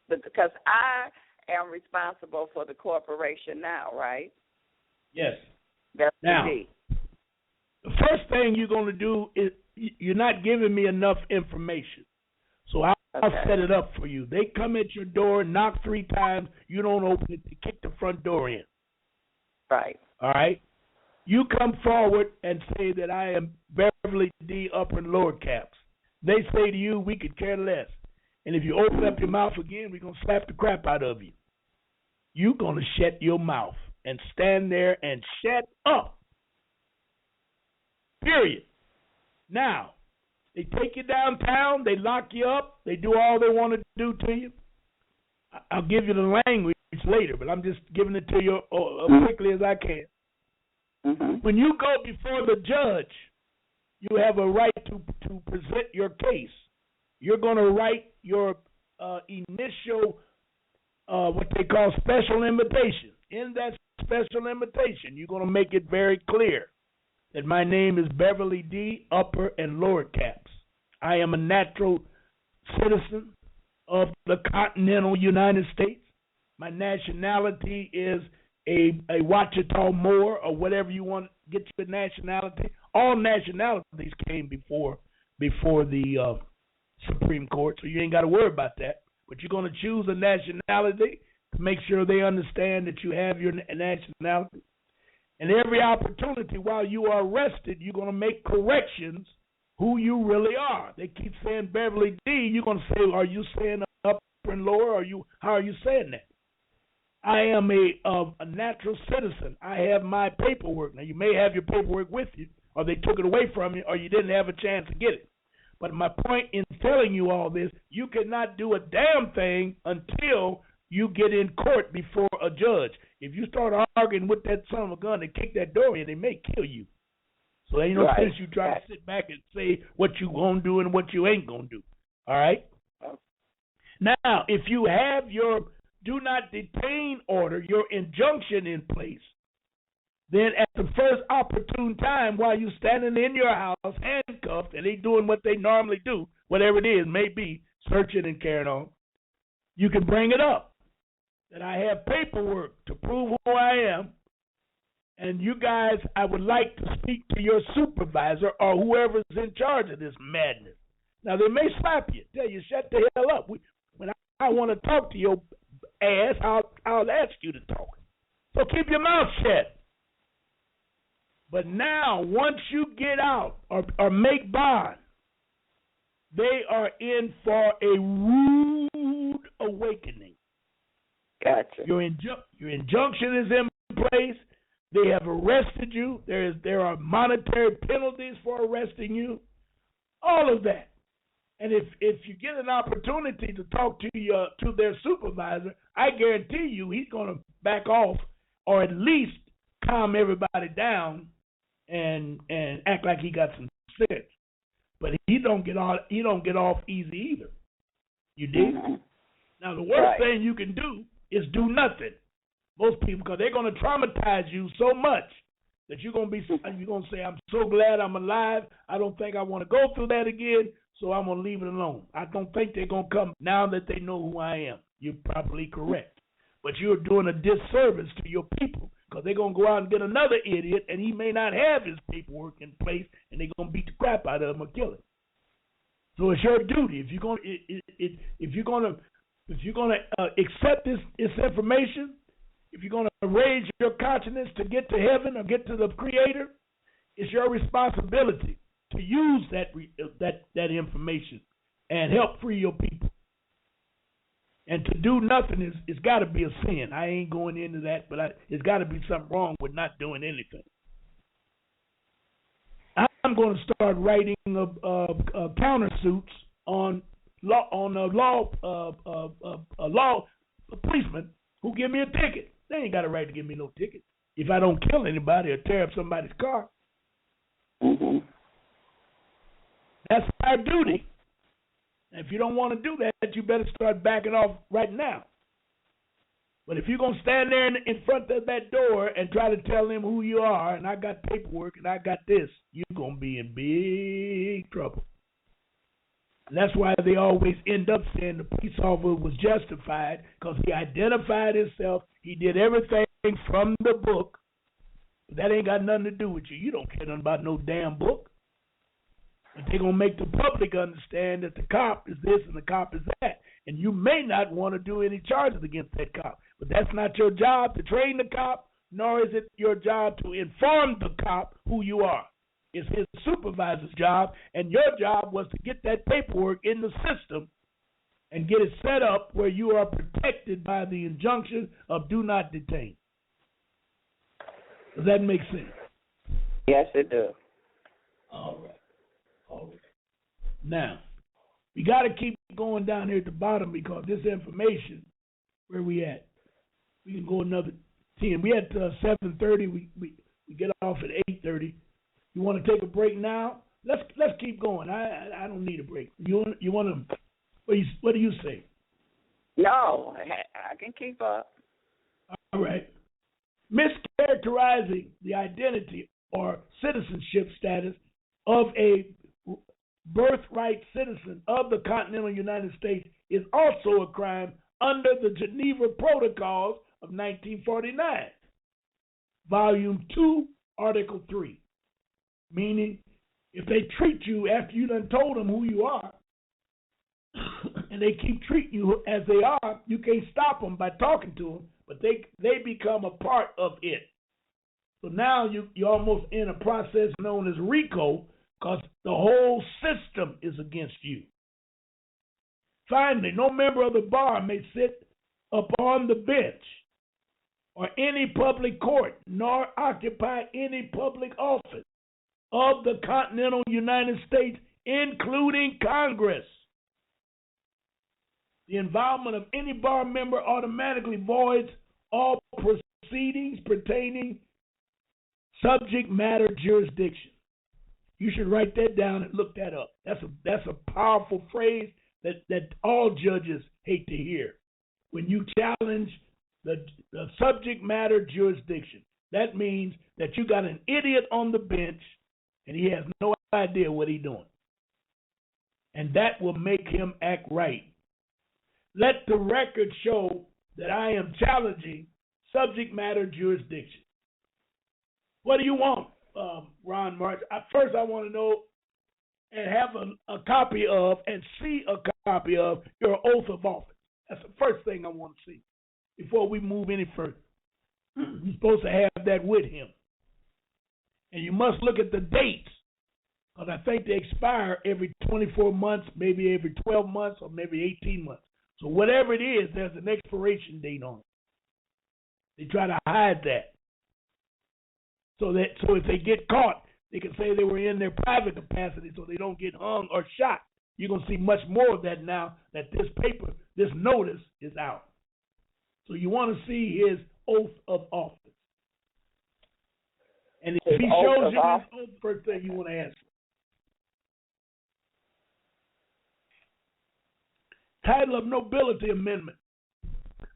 because I am responsible for the corporation now, right? Yes. Beverly now, D. The first thing you're going to do is you're not giving me enough information. So I'll set it up for you. They come at your door, knock 3 times. You don't open it. They kick the front door in. Right. All right? You come forward and say that I am Beverly D. upper and lower caps. They say to you, we could care less. And if you open up your mouth again, we're going to slap the crap out of you. You're going to shut your mouth and stand there and shut up. Period. Now, they take you downtown, they lock you up, they do all they want to do to you. I'll give you the language later, but I'm just giving it to you as quickly as I can. Mm-hmm. When you go before the judge, you have a right to present your case. You're going to write your initial, what they call special invitation. In that special invitation, you're going to make it very clear that my name is Beverly D., upper and lower caps. I am a natural citizen of the continental United States. My nationality is a Ouachita Moor or whatever you want to get your nationality. All nationalities came before the Supreme Court, so you ain't got to worry about that. But you're going to choose a nationality to make sure they understand that you have your nationality. And every opportunity while you are arrested, you're going to make corrections who you really are. They keep saying Beverly D. You're going to say, are you saying upper and lower? How are you saying that? I am a natural citizen. I have my paperwork. Now, you may have your paperwork with you, or they took it away from you, or you didn't have a chance to get it. But my point in telling you all this, you cannot do a damn thing until you get in court before a judge. If you start arguing with that son of a gun and kick that door in, they may kill you. So ain't no sense you try to sit back and say what you gonna do and what you ain't gonna do. All right? Now, if you have your do not detain order, your injunction in place, then at the first opportune time while you're standing in your house handcuffed and they doing what they normally do, whatever it is, maybe searching and carrying on, you can bring it up. That I have paperwork to prove who I am, and you guys, I would like to speak to your supervisor or whoever's in charge of this madness. Now, they may slap you, tell you, shut the hell up. When I want to talk to your ass, I'll ask you to talk. So keep your mouth shut. But now, once you get out or make bond, they are in for a rude awakening. Gotcha. Your injunction is in place. They have arrested you. There are monetary penalties for arresting you. All of that. And if you get an opportunity to talk to their supervisor, I guarantee you he's going to back off or at least calm everybody down and act like he got some sense. But he don't get off easy either. You dig? Mm-hmm. Now the worst thing you can do is do nothing. Most people, because they're going to traumatize you so much that you're going to say, I'm so glad I'm alive. I don't think I want to go through that again. so I'm going to leave it alone. I don't think they're going to come now that they know who I am. You're probably correct. But you're doing a disservice to your people because they're going to go out and get another idiot, and he may not have his paperwork in place, and they're going to beat the crap out of him or kill him. So it's your duty if you're going to accept this information, if you're going to raise your consciousness to get to heaven or get to the Creator, it's your responsibility to use that information and help free your people. And to do nothing it's got to be a sin. I ain't going into that, but it's got to be something wrong with not doing anything. I'm going to start writing countersuits on law policemen who give me a ticket. They ain't got a right to give me no ticket if I don't kill anybody or tear up somebody's car. Mm-hmm. That's our duty. And if you don't want to do that, you better start backing off right now. But if you're going to stand there in front of that door and try to tell them who you are, and I got paperwork and I got this, you're going to be in big trouble. And that's why they always end up saying the police officer was justified because he identified himself. He did everything from the book. But that ain't got nothing to do with you. You don't care nothing about no damn book. But they're going to make the public understand that the cop is this and the cop is that. And you may not want to do any charges against that cop. But that's not your job to train the cop, nor is it your job to inform the cop who you are. It's his supervisor's job, and your job was to get that paperwork in the system and get it set up where you are protected by the injunction of do not detain. Does that make sense? Yes, it does. All right. Now, we got to keep going down here at the bottom because this information, where we at? We can go another 10. We at 7:30. We get off at 8:30. You want to take a break now? Let's keep going. I don't need a break. You want to? What do you say? No, I can keep up. All right. Mischaracterizing the identity or citizenship status of a birthright citizen of the continental United States is also a crime under the Geneva Protocols of 1949, Volume 2, Article 3. Meaning, if they treat you after you done told them who you are, and they keep treating you as they are, you can't stop them by talking to them, but they become a part of it. So now you're almost in a process known as RICO, because the whole system is against you. Finally, no member of the bar may sit upon the bench or any public court, nor occupy any public office of the continental United States, including Congress. The involvement of any bar member automatically voids all proceedings pertaining subject matter jurisdiction. You should write that down and look that up. That's a powerful phrase that all judges hate to hear. When you challenge the subject matter jurisdiction, that means that you got an idiot on the bench and he has no idea what he's doing. And that will make him act right. Let the record show that I am challenging subject matter jurisdiction. What do you want, Ron March? First, I want to know and have a copy of and see a copy of your oath of office. That's the first thing I want to see before we move any further. You're supposed to have that with him. And you must look at the dates, because I think they expire every 24 months, maybe every 12 months, or maybe 18 months. So whatever it is, there's an expiration date on it. They try to hide that. So if they get caught, they can say they were in their private capacity so they don't get hung or shot. You're going to see much more of that now that this notice is out. So you want to see his oath of office. And if he shows you his oath, first thing you want to ask. Title of Nobility Amendment,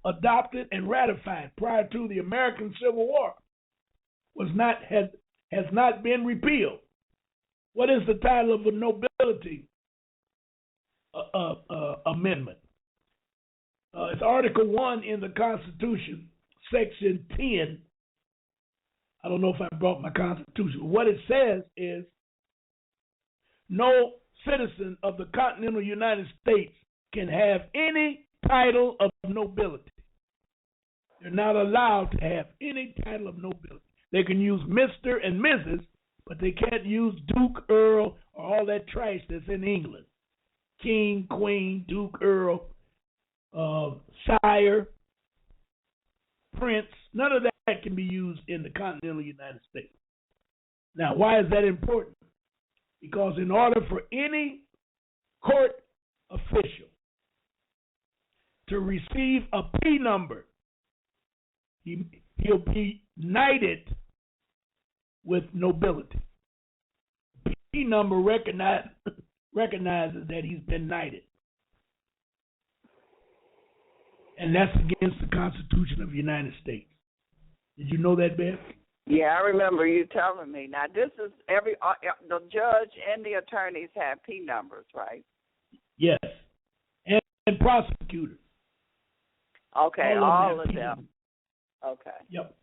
adopted and ratified prior to the American Civil War, has not been repealed. What is the title of a nobility amendment. It's Article 1 in the Constitution, Section 10. I don't know if I brought my Constitution. What it says is, no citizen of the continental United States can have any title of nobility. They're not allowed to have any title of nobility. They can use Mr. and Mrs., but they can't use Duke, Earl, or all that trash that's in England. King, Queen, Duke, Earl, Sire, Prince. None of that can be used in the continental United States. Now, why is that important? Because in order for any court official to receive a P number, he'll be knighted with nobility. P number recognizes that he's been knighted. And that's against the Constitution of the United States. Did you know that, Beth? Yeah, I remember you telling me. Now, this is the judge and the attorneys have P numbers, right? Yes. And prosecutors. Okay, all of them. Okay. Yep.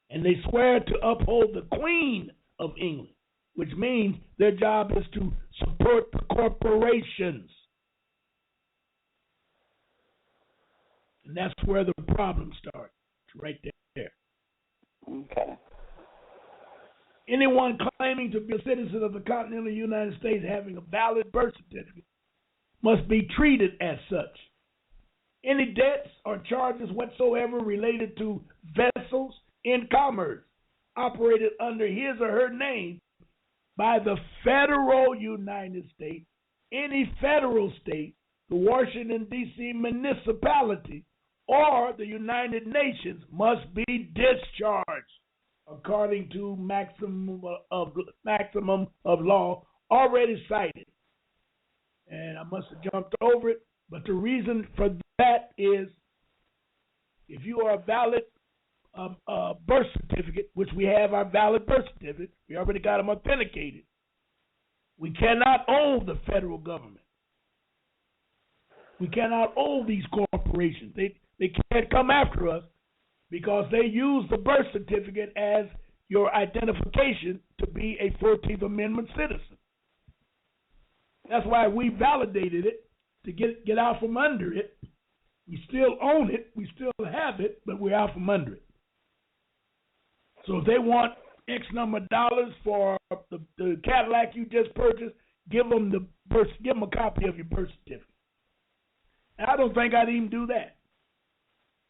And they swear to uphold the Queen of England, which means their job is to support the corporations. And that's where the problem starts, right there. Okay. Anyone claiming to be a citizen of the continental United States having a valid birth certificate must be treated as such. Any debts or charges whatsoever related to vessels in commerce operated under his or her name by the federal United States, any federal state, the Washington, D.C. municipality, or the United Nations must be discharged according to maximum of law already cited. And I must have jumped over it, but the reason for that is if you are a valid birth certificate, which we have our valid birth certificate, we already got them authenticated. We cannot owe the federal government. We cannot owe these corporations. They can't come after us because they use the birth certificate as your identification to be a 14th Amendment citizen. That's why we validated it to get out from under it. We still own it, we still have it, but we're out from under it. So if they want X number of dollars for the Cadillac you just purchased, give them a copy of your birth certificate. And I don't think I'd even do that.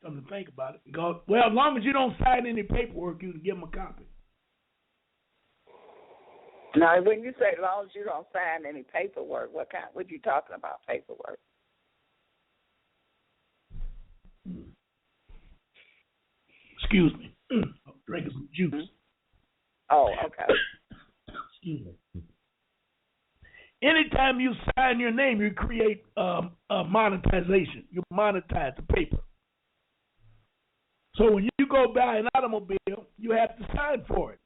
Come to think about it. Because, well, as long as you don't sign any paperwork, you can give them a copy. Now, when you say as long as you don't sign any paperwork, what you talking about, paperwork? Excuse me. I'm drinking some juice. Oh, okay. Excuse me. Anytime you sign your name, you create monetization. You monetize the paper. So when you go buy an automobile, you have to sign for it.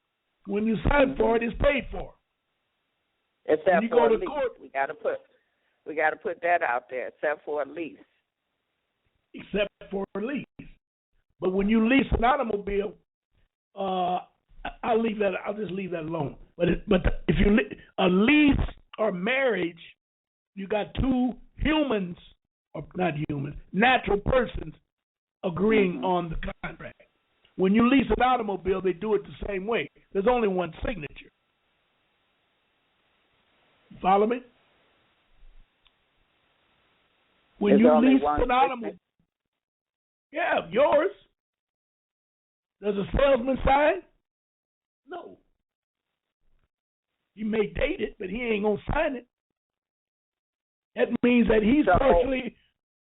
When you sign for it, it's paid for. Except for a lease. Court, we got to put that out there. Except for a lease. Except for a lease. But when you lease an automobile, I'll just leave that alone. But if you a lease or marriage, you got two humans, or not humans, natural persons agreeing on the contract. When you lease an automobile, they do it the same way. There's only one signature. Follow me? When you lease an automobile, yeah, yours. Does a salesman sign? No. He may date it, but he ain't gonna sign it. That means that he's personally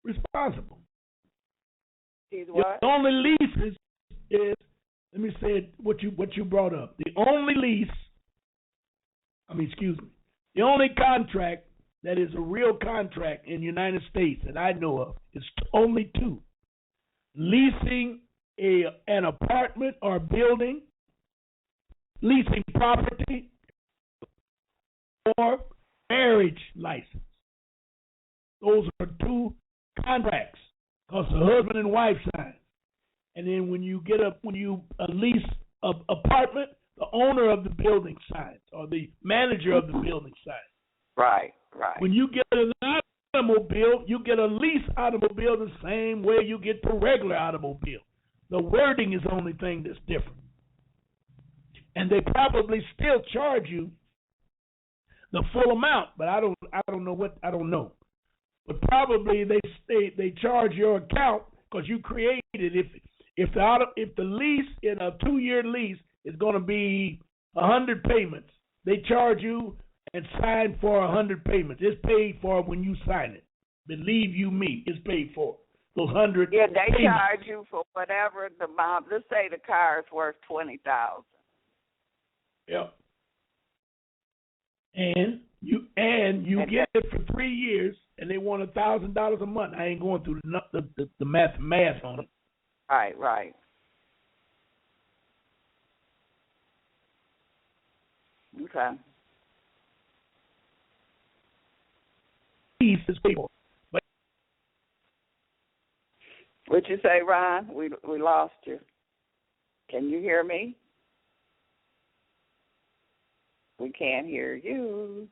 responsible. He's what? The only lease is let me say what you brought up. The only contract that is a real contract in the United States that I know of is only two. Leasing an apartment or building, leasing property, or marriage license. Those are two contracts because the husband and wife sign. And then when you lease an apartment, the owner of the building signs or the manager of the building signs. Right, right. When you get an automobile, you get a lease automobile the same way you get the regular automobile. The wording is the only thing that's different. And they probably still charge you the full amount, but I don't know. But probably they charge your account because you created it. If the lease in a 2-year lease is going to be 100 payments, they charge you and sign for 100 payments. It's paid for when you sign it. Believe you me, it's paid for. Those 100 Yeah, they payments. charge you for whatever the amount. Let's say the car is worth $20,000. Yep. And you get it for 3 years, and they want $1,000 a month. I ain't going through the math on it. Right, right. Okay. Lease is paid for. But What'd you say, Ron? We lost you. Can you hear me? We can't hear you.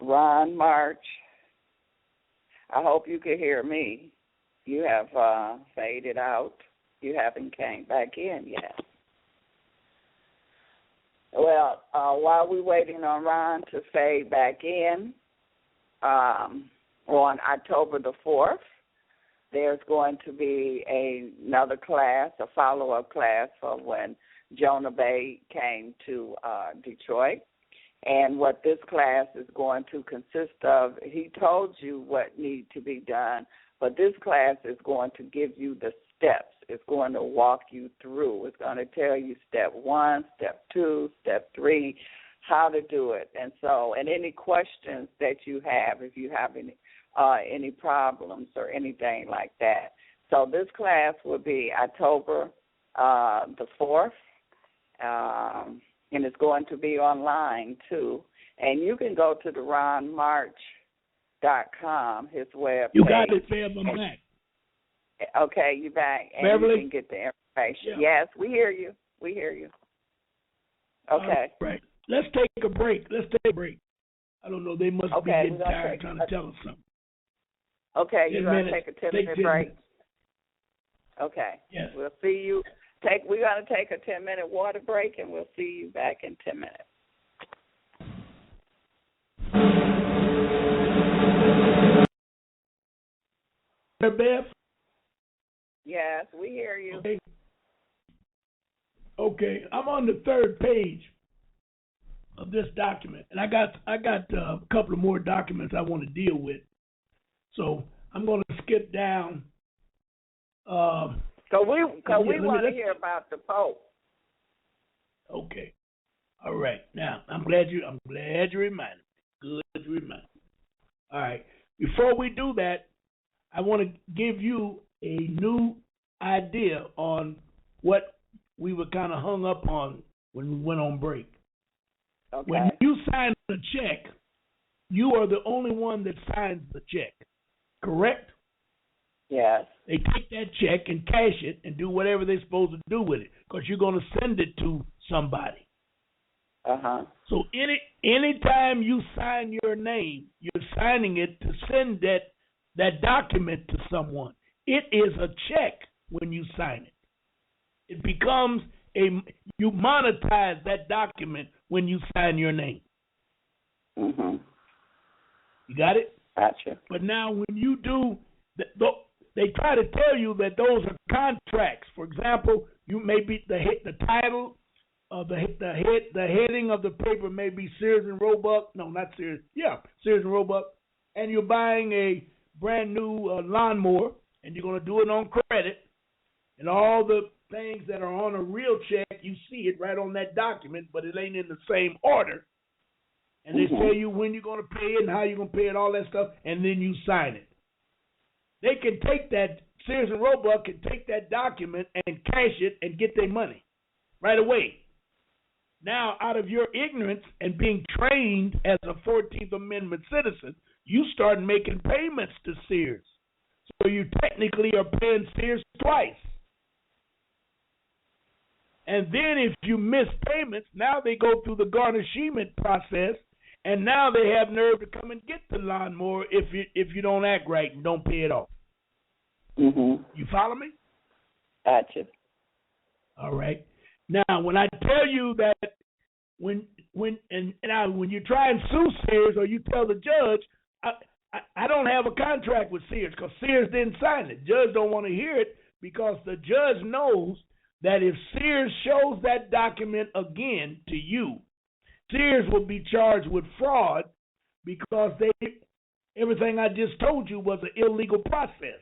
Ron March. I hope you can hear me. You have faded out. You haven't came back in yet. Well, while we're waiting on Ron to fade back in, on October the 4th, there's going to be another class, a follow-up class for when Jonah Bay came to Detroit. And what this class is going to consist of, he told you what needs to be done, but this class is going to give you the steps. It's going to walk you through. It's going to tell you step 1, step 2, step 3, how to do it. And any questions that you have, if you have any problems or anything like that. So this class will be October the 4th. And it's going to be online, too. And you can go to the ronmarch.com, his webpage. You got it, Fab. I'm back. Okay, you back. And Beverly? You can get the information. Yeah. Yes, we hear you. We hear you. Okay. Right. Let's take a break. I don't know. They must be getting tired trying to tell us something. Okay, you're going to take a 10-minute break? Minutes. Okay. Yes. We'll see you. We're going to take a 10-minute water break, and we'll see you back in 10 minutes. Beth? Yes, we hear you. Okay. I'm on the 3rd page of this document, and I got a couple of more documents I want to deal with. So I'm going to skip down. So we want to hear about the Pope. Okay. All right. Now I'm glad you reminded me. Good to remind me. All right. Before we do that, I want to give you a new idea on what we were kind of hung up on when we went on break. Okay. When you sign a check, you are the only one that signs the check. Correct? Yes. They take that check and cash it and do whatever they're supposed to do with it because you're going to send it to somebody. Uh-huh. So anytime you sign your name, you're signing it to send that document to someone. It is a check when you sign it. It becomes you monetize that document when you sign your name. Mm-hmm. You got it? Gotcha. But now when you do, they try to tell you that those are contracts. For example, you may be the title of the heading of the paper may be Sears and Roebuck. No, not Sears. Yeah, Sears and Roebuck. And you're buying a brand new lawnmower, and you're going to do it on credit. And all the things that are on a real check, you see it right on that document, but it ain't in the same order. And they tell you when you're going to pay it and how you're going to pay it, all that stuff, and then you sign it. They can take that, Sears and Roebuck can take that document and cash it and get their money right away. Now, out of your ignorance and being trained as a 14th Amendment citizen, you start making payments to Sears. So you technically are paying Sears twice. And then if you miss payments, now they go through the garnishment process, and now they have nerve to come and get the lawnmower if you don't act right and don't pay it off. Mhm. You follow me? Gotcha. All right. Now, when I tell you that when you try and sue Sears or you tell the judge, I don't have a contract with Sears because Sears didn't sign it. Judge don't want to hear it because the judge knows that if Sears shows that document again to you, Sears will be charged with fraud because everything I just told you was an illegal process.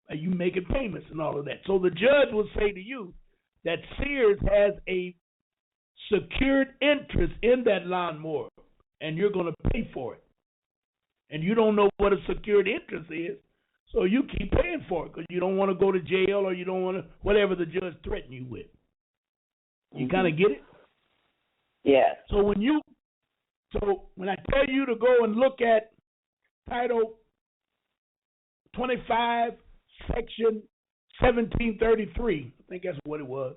You making payments and all of that. So the judge will say to you that Sears has a secured interest in that lawnmower, and you're going to pay for it. And you don't know what a secured interest is, so you keep paying for it because you don't want to go to jail or you don't want to, whatever the judge threatened you with. You kind of get it? Yes. So when I tell you to go and look at Title 25, Section 1733, I think that's what it was,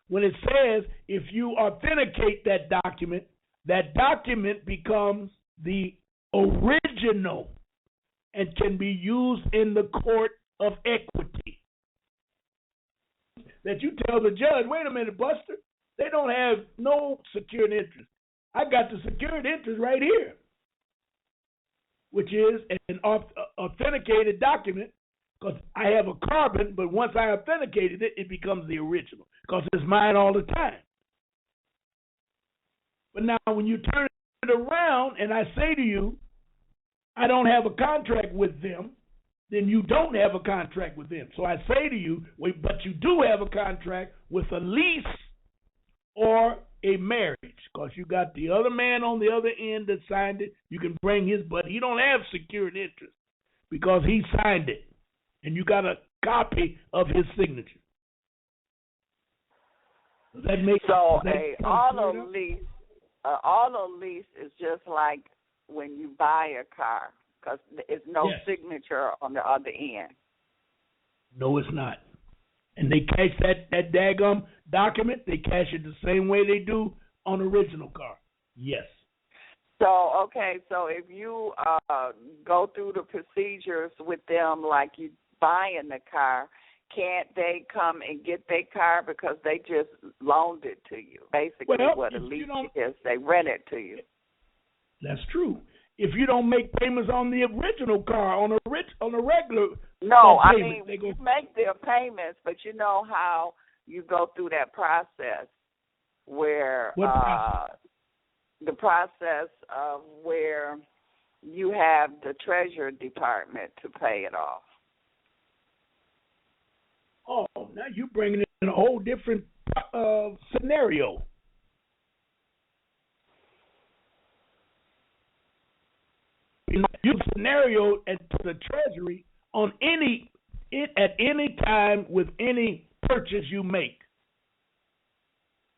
when it says if you authenticate that document becomes the original and can be used in the court of equity. That you tell the judge, wait a minute, Buster, they don't have no secured interest. I got the secured interest right here, which is an authenticated document because I have a carbon, but once I authenticated it, it becomes the original because it's mine all the time. But now when you turn it around and I say to you, I don't have a contract with them, then you don't have a contract with them. So I say to you, wait, but you do have a contract with a lease or a marriage because you got the other man on the other end that signed it. You can bring his, but he don't have secured interest because he signed it. And you got a copy of his signature. Does that make sense? So auto lease is just like when you buy a car because there's no signature on the other end. No, it's not. And they cash that daggum document, they cash it the same way they do on original car. Yes. So, okay, so if you go through the procedures with them like you buying the car, can't they come and get their car because they just loaned it to you? Basically, what a lease is, they rent it to you. That's true. If you don't make payments on the original car, on a regular no, I payment, mean, you make their payments, but you know how you go through that process where the process of where you have the Treasury Department to pay it off. Oh, now you're bringing it in a whole different scenario. You scenario to the Treasury on at any time with any purchase you make,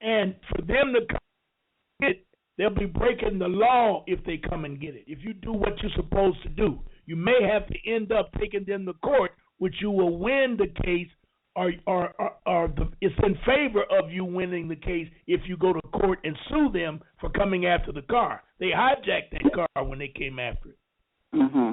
and for them to come get it, they'll be breaking the law if they come and get it. If you do what you're supposed to do, you may have to end up taking them to court, which you will win the case, or it's in favor of you winning the case if you go to court and sue them for coming after the car. They hijacked that car when they came after it. Mm-hmm.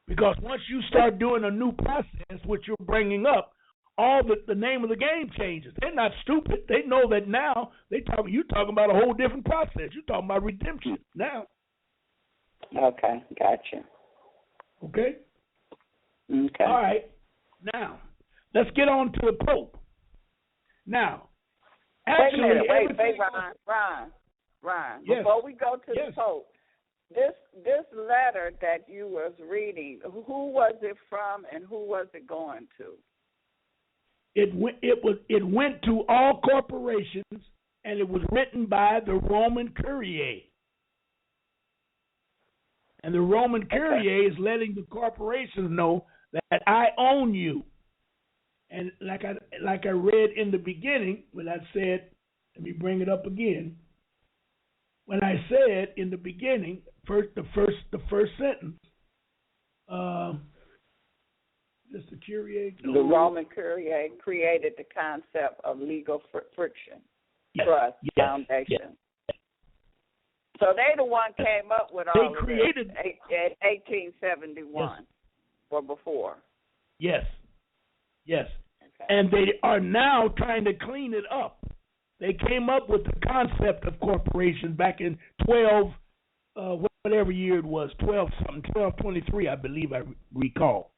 Because once you start doing a new process, which you're bringing up, all the name of the game changes. They're not stupid. They know that now you're talking about a whole different process. You're talking about redemption now. Okay, gotcha. Okay? Okay. All right. Now, let's get on to the Pope. Now, actually, wait, Ron. Yes. Before we go to the Pope, this letter that you was reading, who was it from and who was it going to? It went to all corporations, and it was written by the Roman Curia. And the Roman Curia is letting the corporations know that I own you. And like I read in the beginning when I said Let me bring it up again. When I said in the beginning, the first sentence, the Curia. The Roman Curia created the concept of legal friction, trust, foundation. Yes. So they the one came up with all of created this in 1871 or before. Yes. Okay. And they are now trying to clean it up. They came up with the concept of corporations back in whatever year it was, 1223, I believe I recall.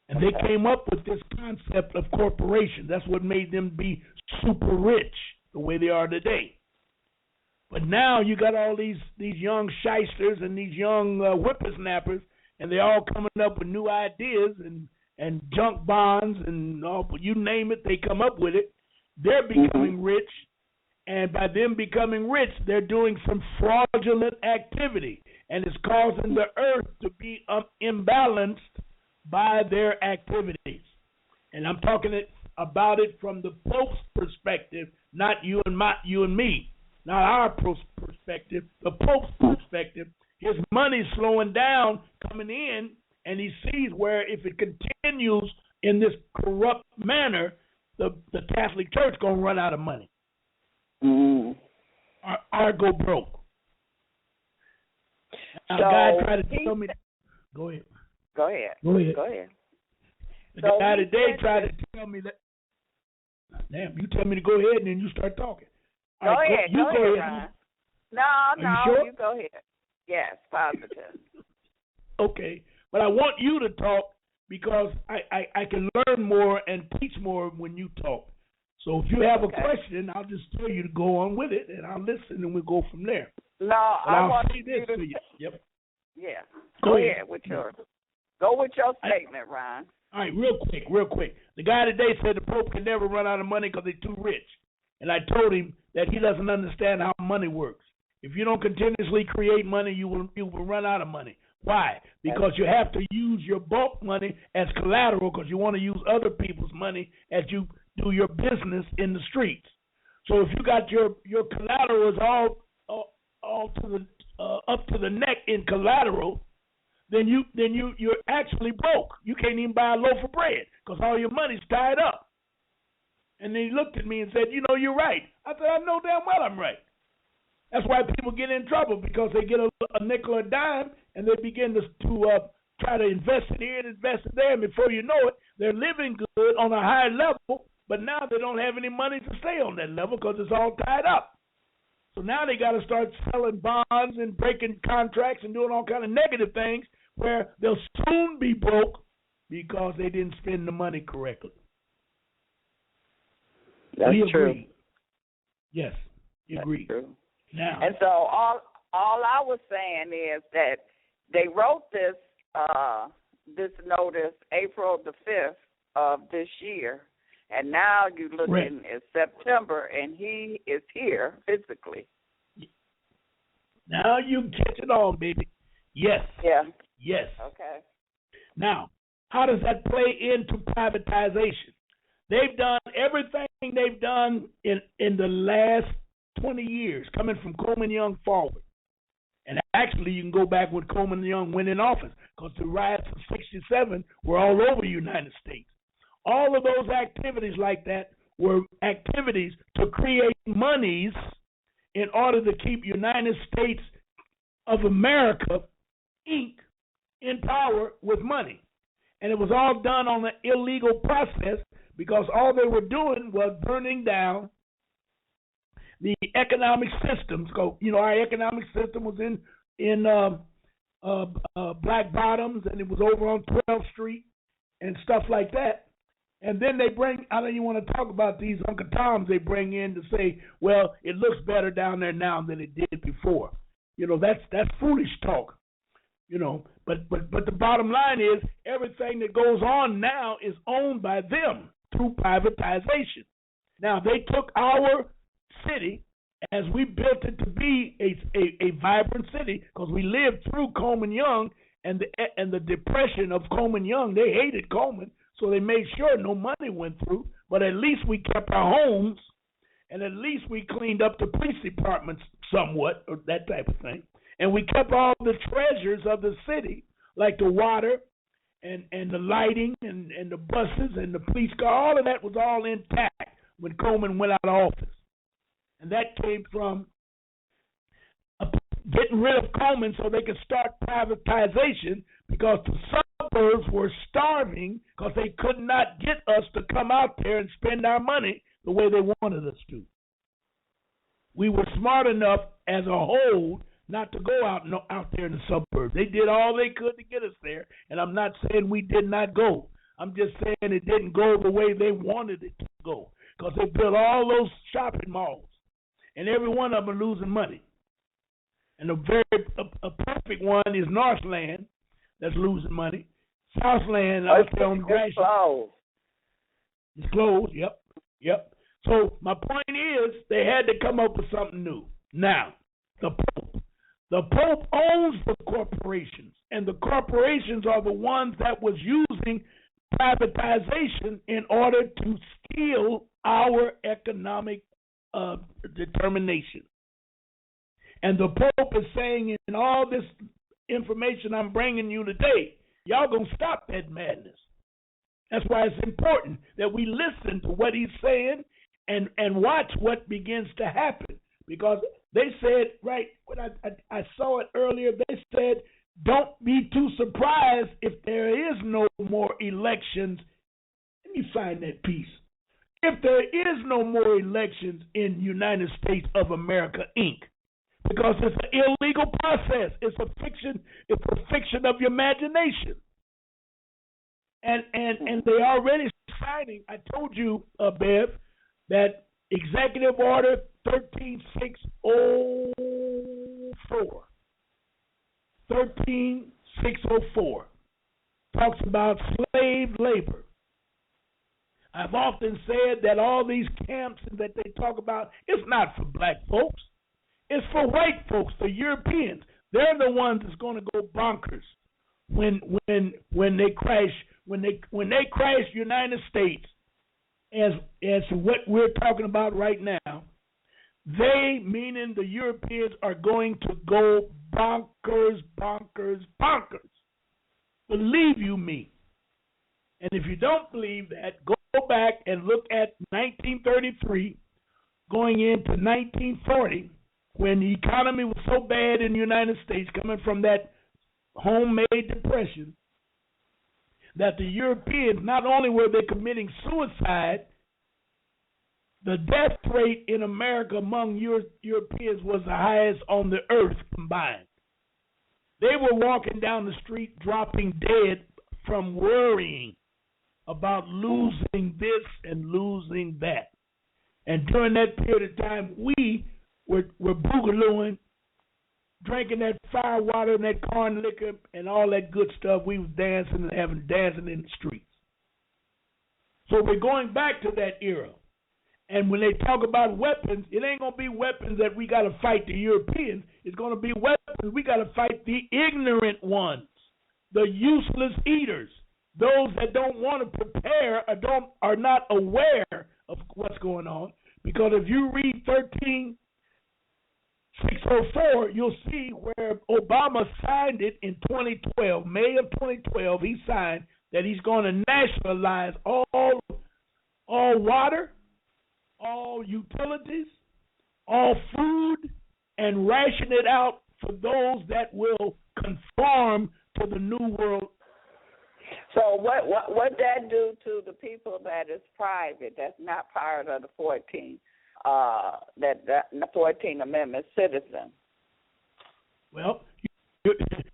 And they came up with this concept of corporation. That's what made them be super rich the way they are today. But now you got all these young shysters and these young whippersnappers, and they're all coming up with new ideas and junk bonds and all, you name it, they come up with it. They're becoming rich, and by them becoming rich, they're doing some fraudulent activity, and it's causing the earth to be imbalanced by their activities. And I'm talking about it from the Pope's perspective, not you and me, not our perspective, the Pope's perspective. His money's slowing down coming in, and he sees where if it continues in this corrupt manner, the Catholic Church going to run out of money. Or go broke. Now, so guy tried to tell me. Go ahead. Go ahead. The guy today tried to tell me that. Damn, you tell me to go ahead and then you start talking. Go ahead, Ryan. No, you sure? You go ahead. Yes, positive. Okay, but I want you to talk because I can learn more and teach more when you talk. So if you have a question, I'll just tell you to go on with it, and I'll listen, and we'll go from there. No, but I I'll want say this to you. Yep. Yeah. Go ahead with your statement, Ryan. All right, real quick. The guy today said the Pope can never run out of money because he's too rich. And I told him that he doesn't understand how money works. If you don't continuously create money, you will run out of money. Why? Because you have to use your bulk money as collateral because you want to use other people's money as you do your business in the streets. So if you got your collateral is all to the up to the neck in collateral, then you're actually broke. You can't even buy a loaf of bread because all your money's tied up. And then he looked at me and said, you're right. I said, I know damn well I'm right. That's why people get in trouble because they get a nickel or a dime and they begin to try to invest it here and invest it there. And before you know it, they're living good on a high level, but now they don't have any money to stay on that level because it's all tied up. So now they got to start selling bonds and breaking contracts and doing all kind of negative things where they'll soon be broke because they didn't spend the money correctly. That's true. Agree. Yes, you agree. True. Now, and so all I was saying is that they wrote this notice April the 5th of this year, and now you looking at September, and he is here physically. Now you catch it on, baby. Yes. Yeah. Yes. Okay. Now, how does that play into privatization? They've done everything they've done in the last 20 years, coming from Coleman Young forward. And actually, you can go back when Coleman Young went in office, because the riots of '67 were all over the United States. All of those activities like that were activities to create monies in order to keep United States of America, Inc., in power with money. And it was all done on an illegal process because all they were doing was burning down the economic systems. Our economic system was in Black Bottoms, and it was over on 12th Street and stuff like that. And then they bring, I don't even want to talk about these Uncle Toms they bring in to say, well, it looks better down there now than it did before. That's foolish talk. But the bottom line is everything that goes on now is owned by them through privatization. Now, they took our city as we built it to be a vibrant city because we lived through Coleman Young and the depression of Coleman Young. They hated Coleman, so they made sure no money went through, but at least we kept our homes and at least we cleaned up the police departments somewhat, or that type of thing. And we kept all the treasures of the city, like the water and the lighting and the buses and the police car. All of that was all intact when Coleman went out of office. And that came from getting rid of Coleman so they could start privatization, because the suburbs were starving because they could not get us to come out there and spend our money the way they wanted us to. We were smart enough as a whole not to go out there in the suburbs. They did all they could to get us there, and I'm not saying we did not go. I'm just saying it didn't go the way they wanted it to go, because they built all those shopping malls, and every one of them are losing money. And a perfect one is Northland, that's losing money. Southland out there on the grass. It's closed. Yep. So my point is, they had to come up with something new. Now, the Pope owns the corporations, and the corporations are the ones that was using privatization in order to steal our economic determination. And the Pope is saying, in all this information I'm bringing you today, y'all gonna stop that madness. That's why it's important that we listen to what he's saying and watch what begins to happen. Because they said, right, when I saw it earlier, they said, don't be too surprised if there is no more elections. Let me find that piece. If there is no more elections in United States of America, Inc., because it's an illegal process. It's a fiction. It's a fiction of your imagination. And they already signing. I told you, Bev, that Executive Order 13604. 13604 talks about slave labor. I've often said that all these camps that they talk about, it's not for black folks. It's for white folks, for Europeans. They're the ones that's going to go bonkers when they crash United States, as what we're talking about right now. They, meaning the Europeans, are going to go bonkers. Believe you me. And if you don't believe that, go back and look at 1933 going into 1940, when the economy was so bad in the United States, coming from that homemade depression, that the Europeans, not only were they committing suicide, the death rate in America among Europeans was the highest on the earth combined. They were walking down the street dropping dead from worrying about losing this and losing that. And during that period of time, we were boogalooing, drinking that fire water and that corn liquor and all that good stuff. We was dancing and dancing in the streets. So we're going back to that era. And when they talk about weapons, it ain't going to be weapons that we got to fight the Europeans. It's going to be weapons we got to fight the ignorant ones, the useless eaters, those that don't want to prepare or are not aware of what's going on. Because if you read 13604, you'll see where Obama signed it in 2012, May of 2012. He signed that he's going to nationalize all water, all utilities, all food, and ration it out for those that will conform to the new world. So what that do to the people that is private, that's not part of the 14th 14th Amendment citizen? Well,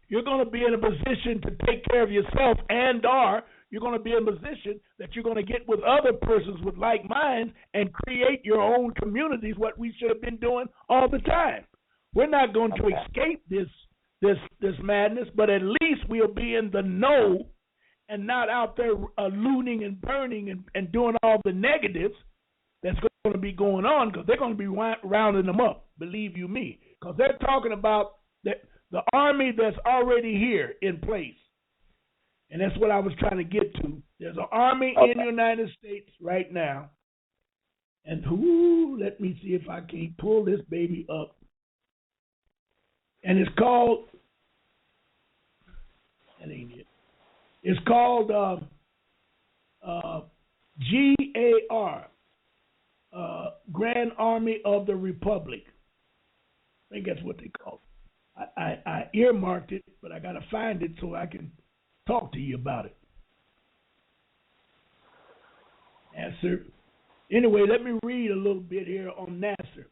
you're going to be in a position to take care of yourself, you're going to be in a position that you're going to get with other persons with like minds and create your own communities, what we should have been doing all the time. We're not going to escape this madness, but at least we'll be in the know and not out there looting and burning and doing all the negatives that's going to be going on, because they're going to be rounding them up, believe you me, because they're talking about the army that's already here in place. And that's what I was trying to get to. There's an army in the United States right now And let me see if I can pull this baby up. And it's called, that ain't it. It's called GAR, Grand Army of the Republic. I think that's what they call it. I earmarked it, but I got to find it so I can talk to you about it. Nasser. Anyway, let me read a little bit here on Nasser.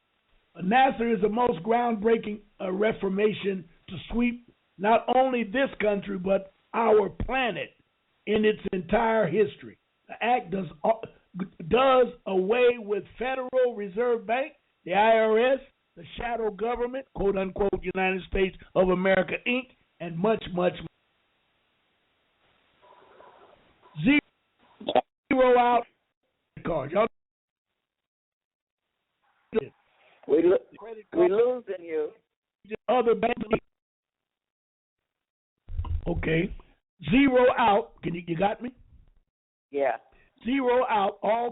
Nasser is the most groundbreaking reformation to sweep not only this country but our planet in its entire history. The act does away with Federal Reserve Bank, the IRS, the shadow government, quote unquote, United States of America, Inc., and much, much more. Zero out cards. Y'all we're losing you. Other banks. Okay. Zero out. You got me? Yeah. Zero out all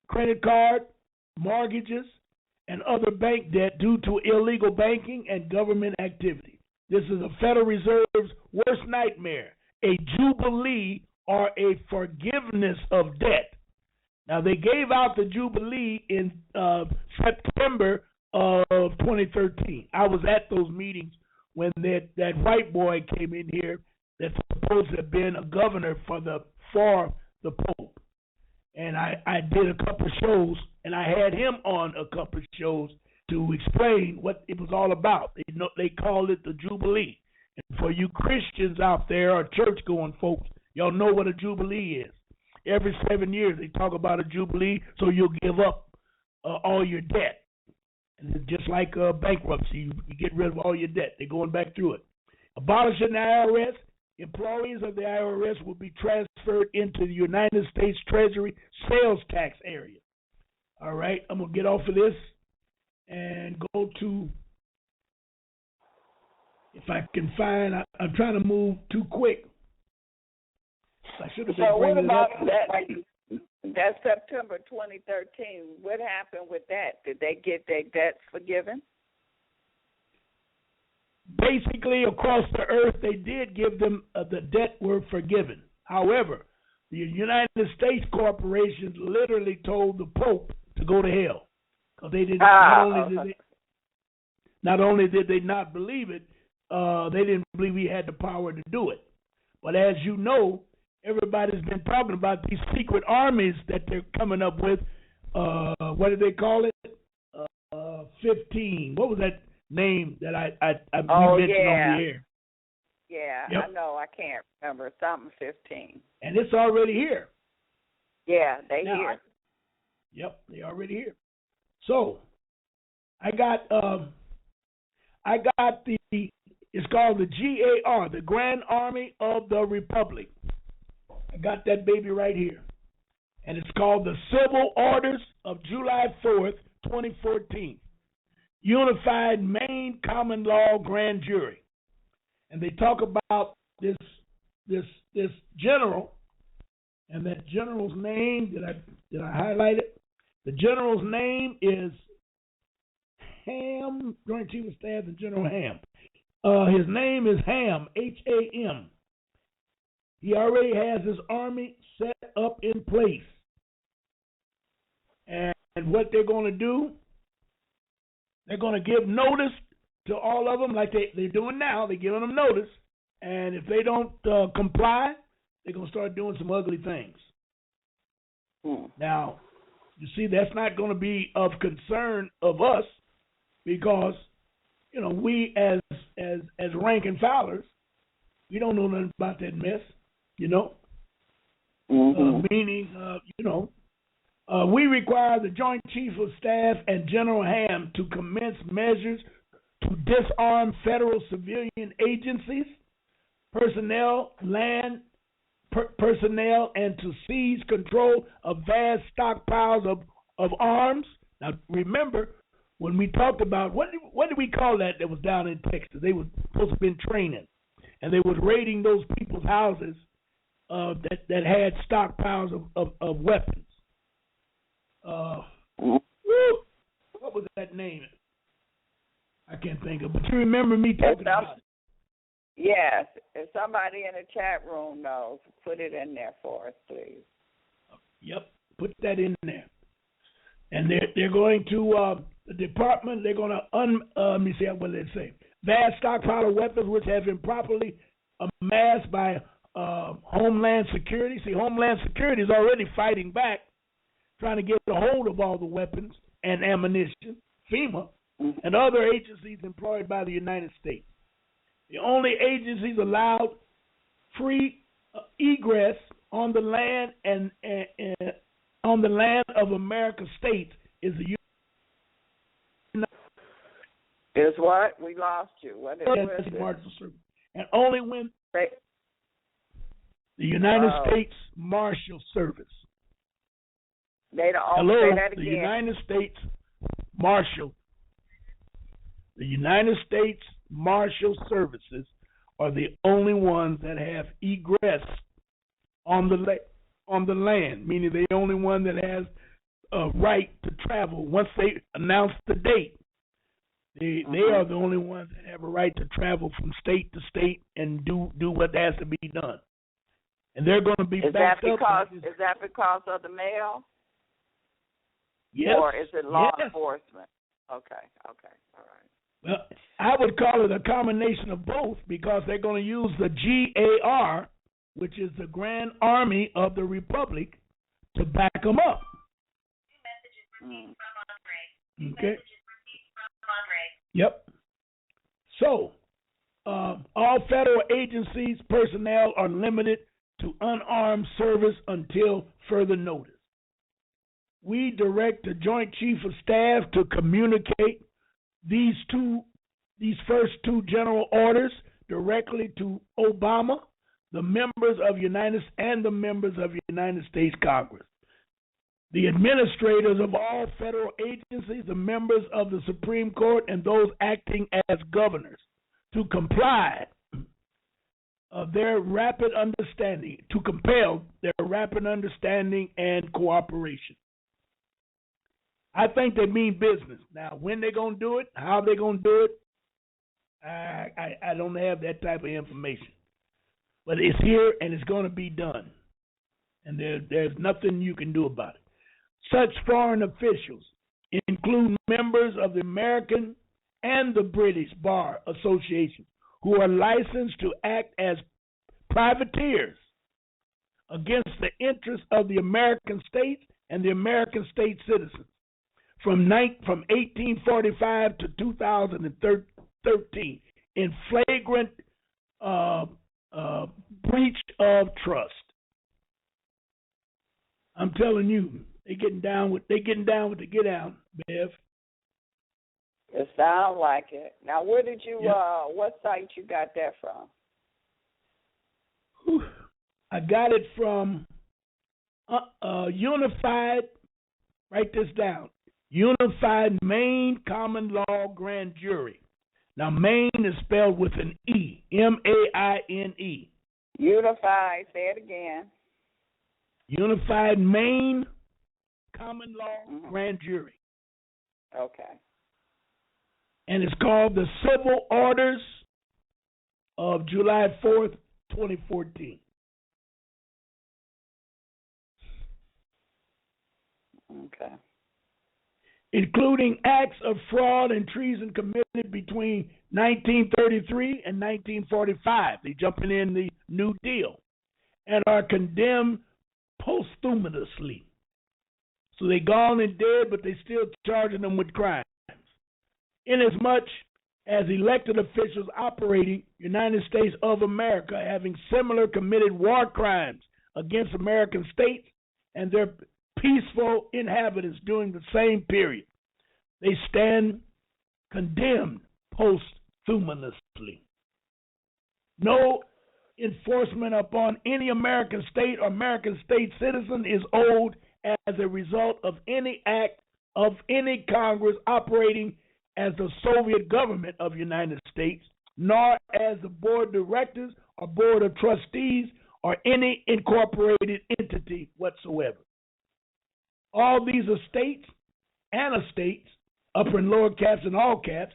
credit card, mortgages, and other bank debt due to illegal banking and government activity. This is the Federal Reserve's worst nightmare, a jubilee or a forgiveness of debt. Now, they gave out the Jubilee in September of 2013. I was at those meetings when that white boy came in here that's supposed to have been a governor for the Pope. And I did a couple of shows, and I had him on a couple of shows to explain what it was all about. They called it the Jubilee. And for you Christians out there or church-going folks, y'all know what a Jubilee is. Every 7 years they talk about a Jubilee, so you'll give up all your debt. And it's just like bankruptcy. You get rid of all your debt. They're going back through it. Abolishing the IRS, employees of the IRS will be transferred into the United States Treasury sales tax area. All right, I'm going to get off of this and go to, if I can find, I'm trying to move too quick. I should have been bringing it up. That September 2013, what happened with that? Did they get their debts forgiven? Basically, across the earth, they did give them the debt were forgiven. However, the United States corporations literally told the Pope to go to hell because they didn't. Not only did they not believe it, they didn't believe he had the power to do it. But as you know, everybody's been talking about these secret armies that they're coming up with. What do they call it? 15. What was that name that I mentioned on the air? Yeah, yep. I know. I can't remember. Something 15. And it's already here. Yeah, here. Yep, they already here. So I got it's called the GAR, the Grand Army of the Republic. I got that baby right here. And it's called the Civil Orders of July 4th, 2014. Unified Maine Common Law Grand Jury. And they talk about this general, and that general's name, did I highlight it? The general's name is Ham, Joint Chief of Staff and General Ham. His name is Ham, Ham. He already has his army set up in place. And what they're going to do, they're going to give notice to all of them like they're doing now. They're giving them notice. And if they don't comply, they're going to start doing some ugly things. Now, you see, that's not going to be of concern of us because, you know, we as rank and filers, we don't know nothing about that mess. You know, meaning, we require the Joint Chief of Staff and General Ham to commence measures to disarm federal civilian agencies, personnel, personnel, and to seize control of vast stockpiles of arms. Now, remember, when we talked about, what did we call that was down in Texas? They were supposed to have been training, and they was raiding those people's houses that had stockpiles of weapons. Woo! What was that name? I can't think of it. But you remember me talking about it. Yes. If somebody in the chat room knows, put it in there for us, please. Yep. Put that in there. And they're going to, the department, they're going to, let me see what they say. Vast stockpile of weapons which have been properly amassed by Homeland Security. See, Homeland Security is already fighting back, trying to get a hold of all the weapons and ammunition, FEMA, and other agencies employed by the United States. The only agencies allowed free egress on the land and on the land of American states is the Is what? We lost you. What is it? Marshal Service. And only when the United States Marshal Service. They don't Hello, say that again. The United States Marshal. The United States Marshal Services are the only ones that have egress on the land, meaning they're the only one that has a right to travel. Once they announce the date, they are the only ones that have a right to travel from state to state and do what has to be done. And they're going to be backed up. Is that because of the mail? Yes. Or is it law enforcement? Okay, all right. Well, I would call it a combination of both because they're going to use the GAR, which is the Grand Army of the Republic, to back them up. Okay. Yep. So, all federal agencies' personnel are limited to unarmed service until further notice. We direct the Joint Chief of Staff to communicate these first two general orders directly to Obama, the members of the members of United States Congress, the administrators of all federal agencies, the members of the Supreme Court, and those acting as governors to comply of their rapid understanding, to compel their rapid understanding and cooperation. I think they mean business. Now, when they're going to do it, how they're going to do it, I don't have that type of information. But it's here and it's going to be done. And there's nothing you can do about it. Such foreign officials include members of the American and the British Bar Association who are licensed to act as privateers against the interests of the American states and the American state citizens. From 1845 to 2013 in flagrant breach of trust. I'm telling you, they getting down with the get down, Bev. It sounds like it. Now, where did you? What site you got that from? I got it from Unified. Write this down. Unified Maine Common Law Grand Jury. Now, Maine is spelled with an E, M-A-I-N-E. Unified, say it again. Unified Maine Common Law Grand Jury. Okay. And it's called the Civil Orders of July 4th, 2014. Okay. Including acts of fraud and treason committed between 1933 and 1945. They're jumping in the New Deal and are condemned posthumously. So they're gone and dead, but they're still charging them with crimes. Inasmuch as elected officials operating United States of America having similar committed war crimes against American states and their peaceful inhabitants during the same period, they stand condemned posthumously. No enforcement upon any American state or American state citizen is owed as a result of any act of any Congress operating as the Soviet government of the United States, nor as the board of directors or board of trustees or any incorporated entity whatsoever. All these estates and estates, upper and lower caps and all caps,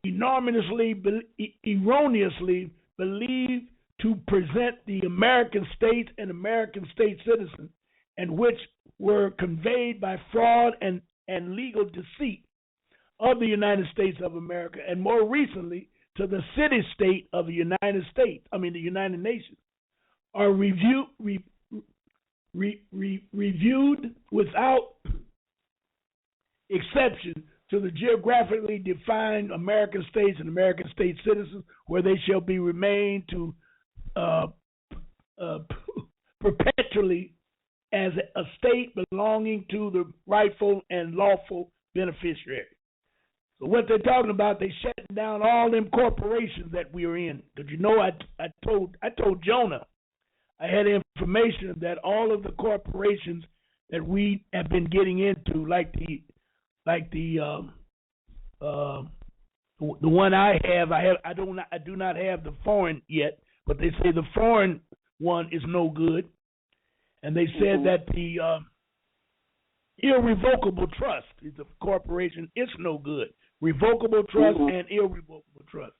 erroneously believed to present the American states and American state citizens, and which were conveyed by fraud and legal deceit of the United States of America, and more recently to the city-state of the United Nations, are reviewed without exception to the geographically defined American states and American state citizens, where they shall be remain to perpetually as a state belonging to the rightful and lawful beneficiary. So what they're talking about, they shutting down all them corporations that we are in. Did you know I told Jonah I had information that all of the corporations that we have been getting into, like the one I do not have the foreign yet, but they say the foreign one is no good, and they said that the irrevocable trust is a corporation. It's no good. Revocable trust and irrevocable trust.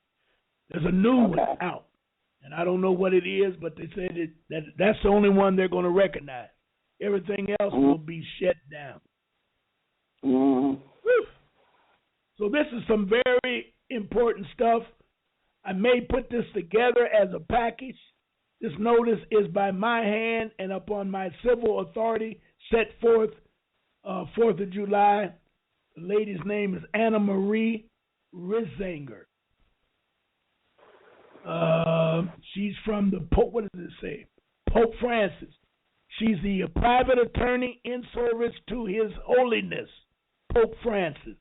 There's a new one out, and I don't know what it is, but they said that's the only one they're going to recognize. Everything else will be shut down. So this is some very important stuff. I may put this together as a package. This notice is by my hand and upon my civil authority set forth 4th of July. The lady's name is Anna Marie Riezinger. She's from the Pope. What does it say? Pope Francis. She's the private attorney in service to His Holiness, Pope Francis.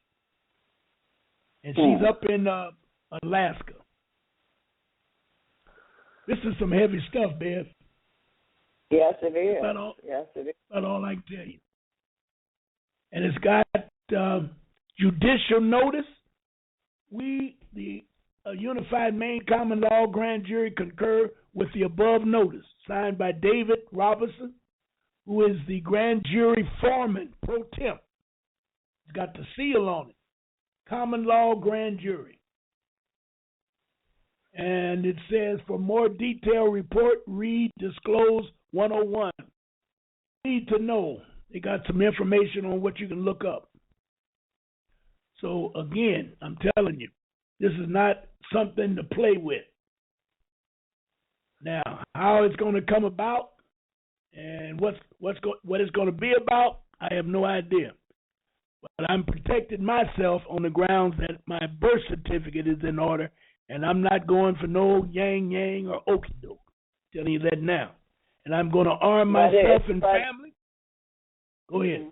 And she's up in Alaska. This is some heavy stuff, Bev. Yes, it is. Yes, it is. That's all I can tell you. And it's got judicial notice. We, the Unified Maine Common Law Grand Jury, concur with the above notice, signed by David Robertson, who is the Grand Jury Foreman pro temp. It's got the seal on it. Common Law Grand Jury. And it says, for more detailed report, read Disclose 101. Need to know. They got some information on what you can look up. So again, I'm telling you, this is not something to play with. Now, how it's going to come about and what it's going to be about, I have no idea. But I'm protecting myself on the grounds that my birth certificate is in order, and I'm not going for no yang or okie doke. Telling you that now. And I'm going to arm myself and family. Go ahead.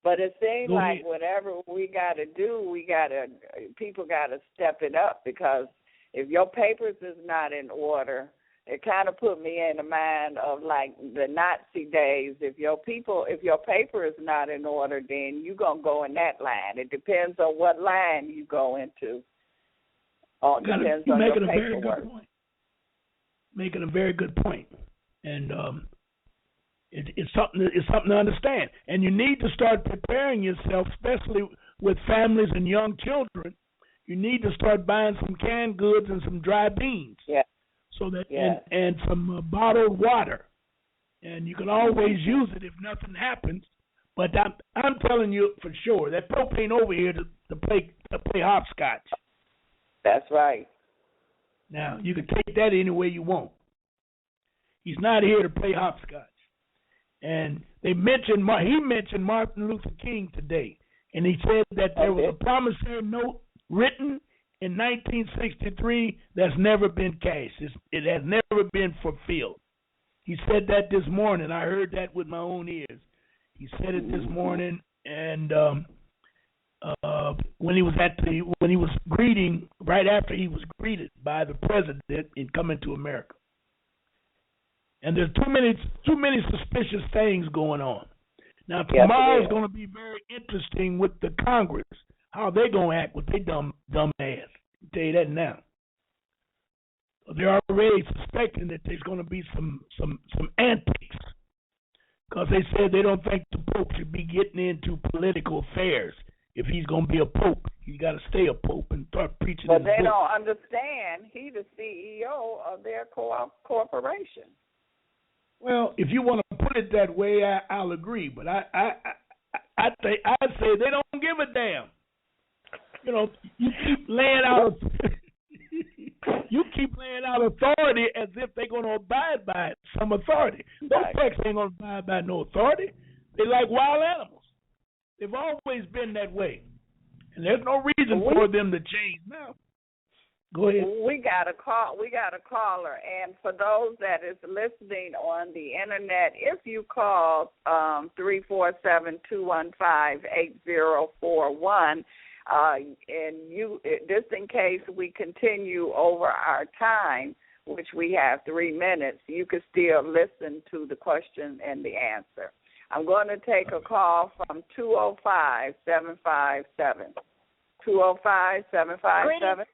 But it seems like whatever we got to do, people got to step it up, because if your papers is not in order, it kind of put me in the mind of like the Nazi days. If your paper is not in order, then you're going to go in that line. It depends on what line you go into. Or depends on your paperwork. Making a very good point. And it's something to understand. And you need to start preparing yourself, especially with families and young children. You need to start buying some canned goods and some dry beans. Yeah. So that and some bottled water. And you can always use it if nothing happens. But I'm telling you for sure that Pope ain't over here to play hopscotch. That's right. Now, you can take that any way you want. He's not here to play hopscotch. And he mentioned Martin Luther King today, and he said that there was a promissory note written in 1963 that's never been cashed. It has never been fulfilled. He said that this morning. I heard that with my own ears. He said it this morning, and when he was greeting, right after he was greeted by the president in coming to America. And there's too many suspicious things going on. Now tomorrow is going to be very interesting with the Congress. How they going to act with their dumb ass? I'll tell you that now. They're already suspecting that there's going to be some antics. because they said they don't think the Pope should be getting into political affairs. If he's going to be a Pope, he's got to stay a Pope and start preaching But his they book. don't understand he's the CEO of their corporation. Well, if you want to put it that way, I'll agree. But I say they don't give a damn. You know, you keep laying out authority as if they're going to abide by some authority. Those folks ain't going to abide by no authority. They like wild animals. They've always been that way, and there's no reason for them to change now. Go ahead. We got a caller, and for those that is listening on the internet, if you call 347-215-8041, and just in case we continue over our time, which we have 3 minutes, you can still listen to the question and the answer. I'm going to take a call from 205-757. 205-757.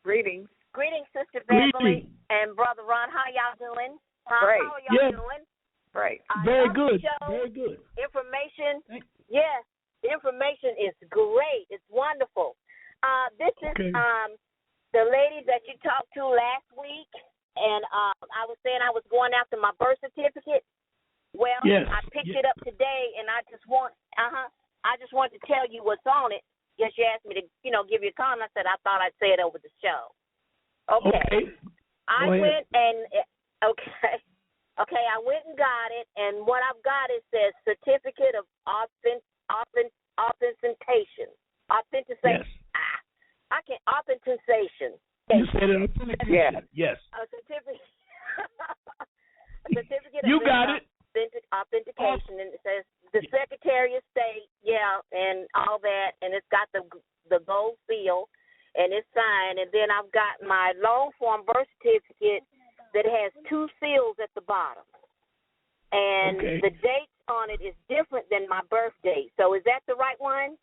Greetings. Greetings, Sister Beverly and Brother Ron. How y'all doing? Great. How are y'all doing? Great. Very good. Very good. Information. Yes, the information is great. It's wonderful. This is the lady that you talked to last week, and I was saying I was going after my birth certificate. Well, I picked it up today, and I just want to tell you what's on it. Yes, you asked me to, give you a call, and I said I thought I'd say it over the show. Okay. I went and I went and got it, and what I've got is says certificate of authentication. Authentication. Yes. Authentication. You said it. Authentication. Yes. A certificate. A certificate. You got it. Authentication, and it says the Secretary of State, and all that, and it's got the gold seal, and it's signed, and then I've got my long form birth certificate that has 2 seals at the bottom, and the date on it is different than my birth date. So is that the right one?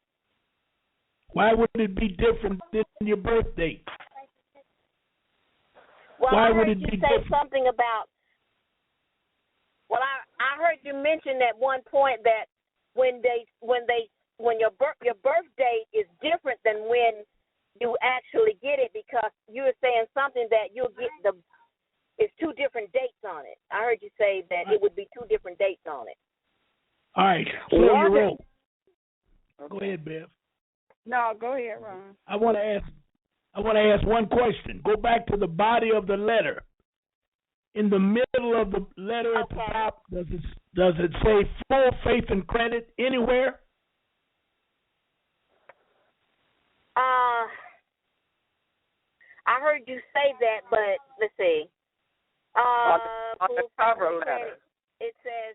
Why would it be different than your birth date? Well, Why I would heard it be you say different? something about. Well, I heard you mention at one point that when your birth date is different than when you actually get it, because you were saying something that you'll get it's 2 different dates on it. I heard you say that it would be 2 different dates on it. All right, so you're wrong. Go ahead, Bev. No, go ahead, Ron. I want to ask one question. Go back to the body of the letter. In the middle of the letter at the top, does it say full faith and credit anywhere? I heard you say that, but let's see. On the cover letter. It says,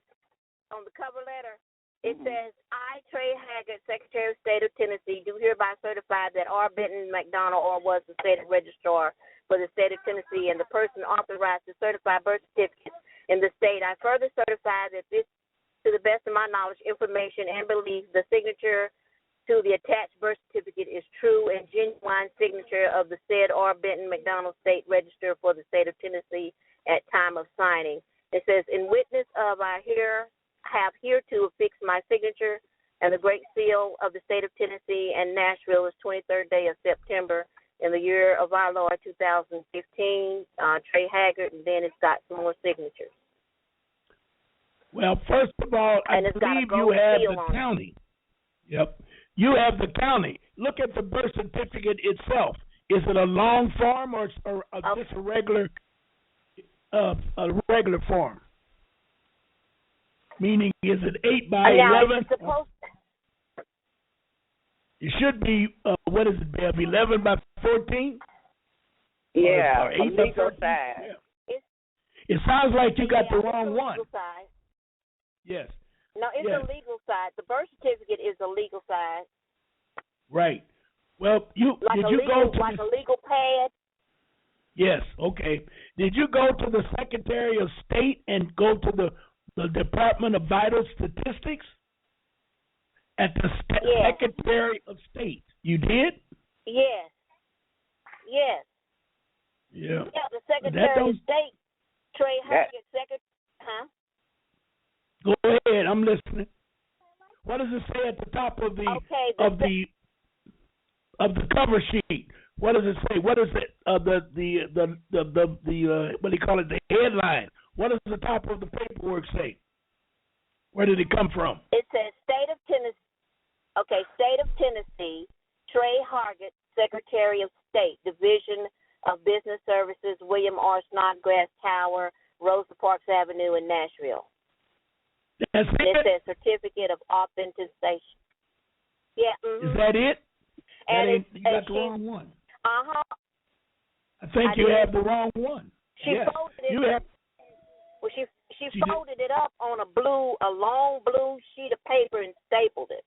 on the cover letter, it says, I, Trey Haggard, Secretary of State of Tennessee, do hereby certify that R. Benton McDonald or was the state registrar for the state of Tennessee and the person authorized to certify birth certificates in the state. I further certify that this, to the best of my knowledge, information, and belief, the signature to the attached birth certificate is true and genuine signature of the said R. Benton McDonald State Register for the state of Tennessee at time of signing. It says, in witness of I have hereto affixed my signature and the great seal of the state of Tennessee and Nashville is 23rd day of September in the year of our Lord 2015, Trey Haggard, and then it's got some more signatures. Well, first of all, I believe you have the county. Yep. You have the county. Look at the birth certificate itself. Is it a long form or just a regular form? Meaning, is it 8 by 11? It should be, what is it, Bev, 11 by 14? Yeah, or 8 by 14? Yeah. It sounds like you got the wrong one. Side. Yes. No, it's a legal side. The birth certificate is a legal side. Right. Well, did you go to a legal pad? Yes. Okay. Did you go to the Secretary of State and go to the Department of Vital Statistics at the Secretary of State? You did? Yes. Yes. Yeah. Yeah, the Secretary of State, Trey Haggard, Secretary. Huh? Go say at the top of the Okay, of the cover sheet? What does it say? What is it? What do you call it? The headline. What does the top of the paperwork say? Where did it come from? It says State of Tennessee. Okay, State of Tennessee, Trey Hargett, Secretary of State, Division of Business Services, William R. Snodgrass Tower, Rosa Parks Avenue in Nashville. That's it? It says Certificate of Authentication. Yeah. Mm-hmm. Is that it? And you got the wrong one. Uh-huh. I think you have the wrong one. She folded it. Well, she folded it up on a long blue sheet of paper and stapled it.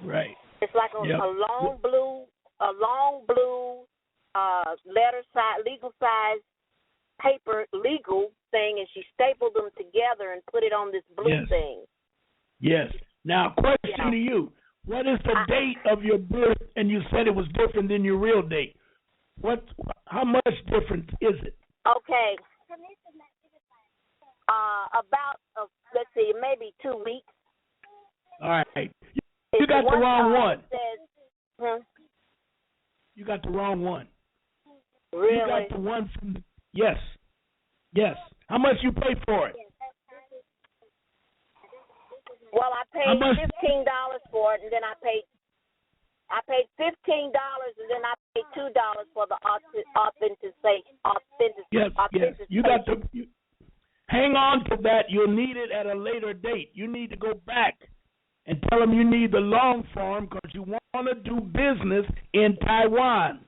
Right. It's like a long blue letter size, legal size paper, legal thing, and she stapled them together and put it on this blue thing. Yes. Now, question to you. What is the date of your birth? And you said it was different than your real date. How much different is it? Okay. About, let's see, maybe 2 weeks. All right. You got the wrong one. You got the wrong one. Really? You got the one from Yes. How much you pay for it? Well, I paid $15 for it, and then I paid $15, and then I paid $2 for the authentication. Yes. You got to hang on to that. You'll need it at a later date. You need to go back and tell them you need the long form because you want to do business in Taiwan.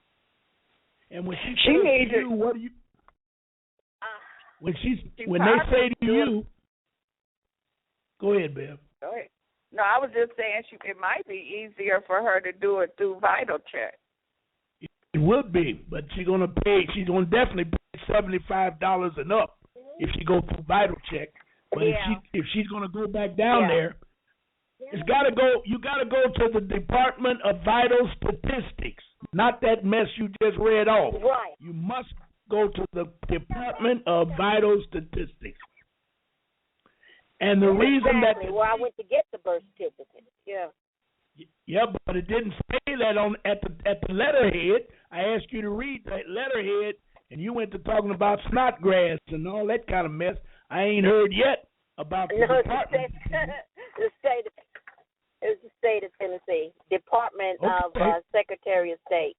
And when she says to you, what do you? When they say to you, go ahead, Bev. Go ahead. No, I was just saying it might be easier for her to do it through Vital Check. It would be, but she's gonna definitely pay $75 and up if she goes through Vital Check. But if she's gonna go back down there, it's gotta go. You gotta go to the Department of Vital Statistics, not that mess you just read off. Right. You must go to the Department of Vital Statistics. And the reason where I went to get the birth certificate. Yeah. Yeah, but it didn't say that at the letterhead. I asked you to read that letterhead, and you went to talking about Snodgrass and all that kind of mess. I ain't heard yet about the department. It's the state of Tennessee, Department of Secretary of State.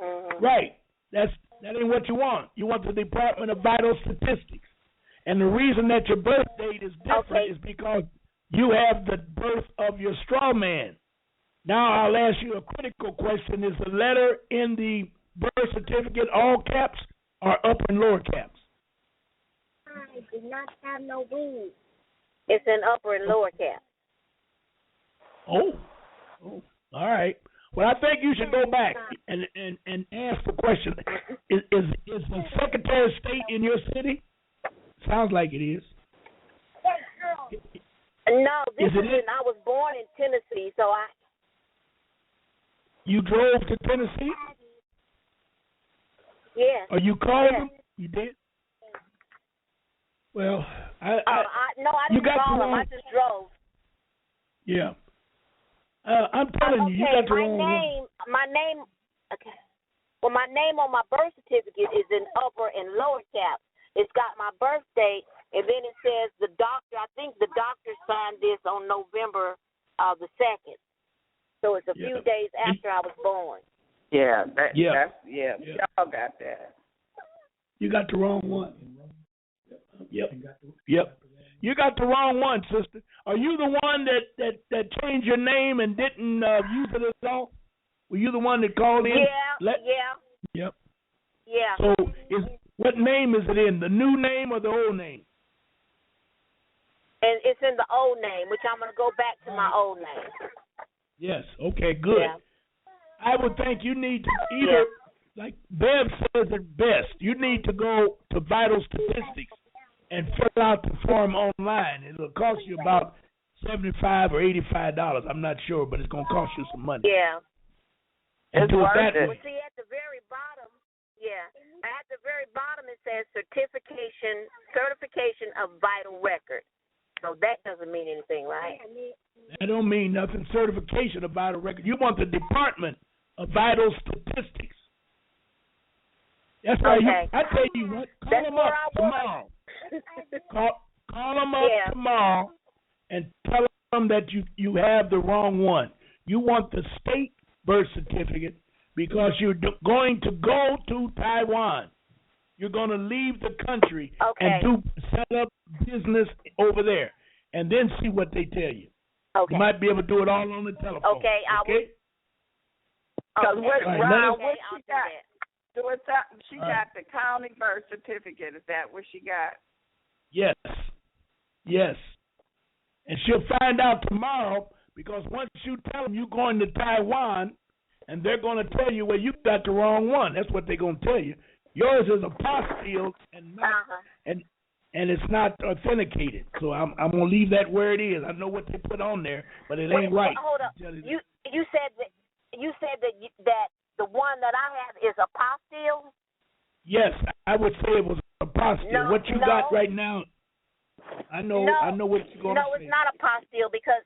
Mm-hmm. Right. That ain't what you want. You want the Department of Vital Statistics. And the reason that your birth date is different is because you have the birth of your straw man. Now I'll ask you a critical question. Is the letter in the birth certificate all caps or upper and lower caps? I do not have no rules. It's in upper and lower caps. Oh, all right. Well, I think you should go back and ask the question. Is the Secretary of State in your city? Sounds like it is. No, I was born in Tennessee, so I. You drove to Tennessee? Yeah. Or you called them? You did? Well, I didn't call them. I just drove. Yeah. I'm telling you, you got the wrong one. My name. Okay. Well, my name on my birth certificate is in upper and lower caps. It's got my birth date, and then it says the doctor. I think the doctor signed this on November the 2nd. So it's a few days after I was born. Yeah, y'all got that. You got the wrong one. Yep. You got the wrong one, sister. Are you the one that changed your name and didn't use it at all? Were you the one that called in? Yeah. So what name is it in? The new name or the old name? And it's in the old name, which I'm going to go back to my old name. Yes. Okay, good. Yeah. I would think you need to either, like Bev says it best, you need to go to Vital Statistics and fill out the form online. It'll cost you about $75 or $85. I'm not sure, but it's going to cost you some money. Yeah. And do it that way. Well, see, at the very bottom, at the very bottom it says certification of vital record. So that doesn't mean anything, right? don't mean nothing. Certification of vital record. You want the Department of Vital Statistics. That's why I tell you what, call them up tomorrow. Call them up tomorrow and tell them that you have the wrong one. You want the state birth certificate because you're going to go to Taiwan. You're going to leave the country and set up business over there, and then see what they tell you. Okay. You might be able to do it all on the telephone. Okay, Because what she got? She got the county birth certificate. Is that what she got? Yes. And she'll find out tomorrow, because once you tell them you're going to Taiwan, and they're going to tell you, well, you got the wrong one. That's what they're going to tell you. Yours is apostille and not, and it's not authenticated. So I'm going to leave that where it is. I know what they put on there, but it ain't right. Hold up. You said that the one that I have is apostille? Yes, I would say it was apostille. No, what you got right now, I know what you're going to say. No, it's not apostille, because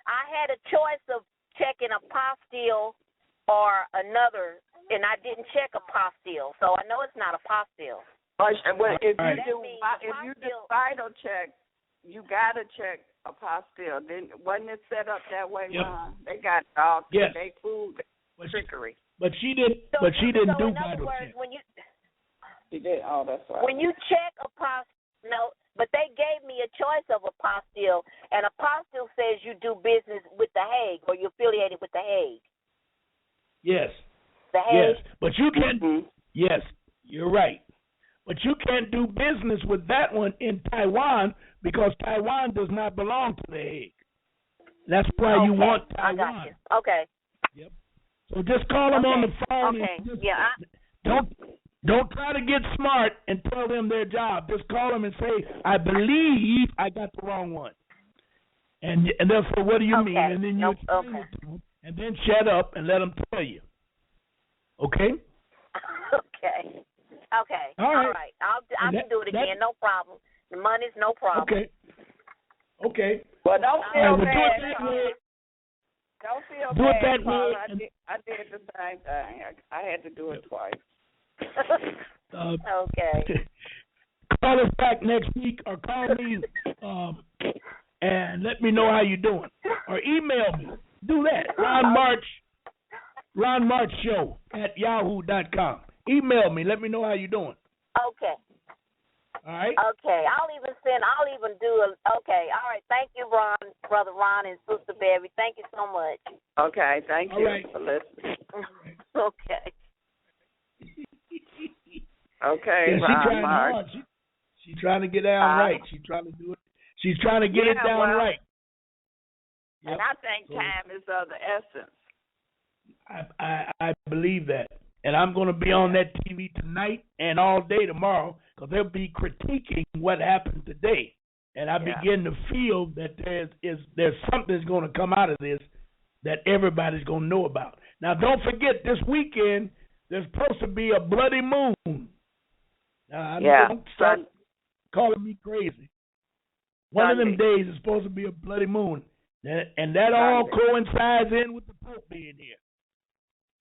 I had a choice of checking apostille or another, and I didn't check apostille, so I know it's not apostille. But if you do vital check, you got to check apostille. Wasn't it set up that way, Ron? They got all they food trickery. But she didn't do vital check. She did. Oh, that's right. When you check apostille, but they gave me a choice of apostille, and apostille says you do business with the Hague, or you're affiliated with the Hague. Yes. The Hague. Yes, but you can. Yes, you're right. But you can't do business with that one in Taiwan, because Taiwan does not belong to the Hague. That's why you want Taiwan. I got you. Okay. Yep. So just call them on the phone. Okay. Don't try to get smart and tell them their job. Just call them and say, I believe I got the wrong one. And they'll say, what do you mean? And then you explain it to them, and then shut up and let them tell you. Okay? Okay. All right. I can do it again. No problem. The money's no problem. Okay. Well, don't feel bad. Don't feel bad, Paula. I did the same thing. I had to do it twice. Okay. Call us back next week, or call me and let me know how you're doing, or email me. Do that. Ron March Show at yahoo.com. Email me. Let me know how you're doing. Okay. All right. Okay. I'll even do okay. All right. Thank you, Ron, Brother Ron and Sister Berry. Thank you so much. Okay. Thank you for listening. Okay. Okay, she's trying hard. She's trying to get down right. She's trying to do it. She's trying to get it down right. Yep. And I think time is of the essence. I believe that. And I'm going to be on that TV tonight and all day tomorrow, because they'll be critiquing what happened today. And I begin to feel that there's something that's going to come out of this that everybody's going to know about. Now, don't forget, this weekend, there's supposed to be a bloody moon. Don't start calling me crazy. One of them days is supposed to be a bloody moon. And that all coincides in with the Pope being here.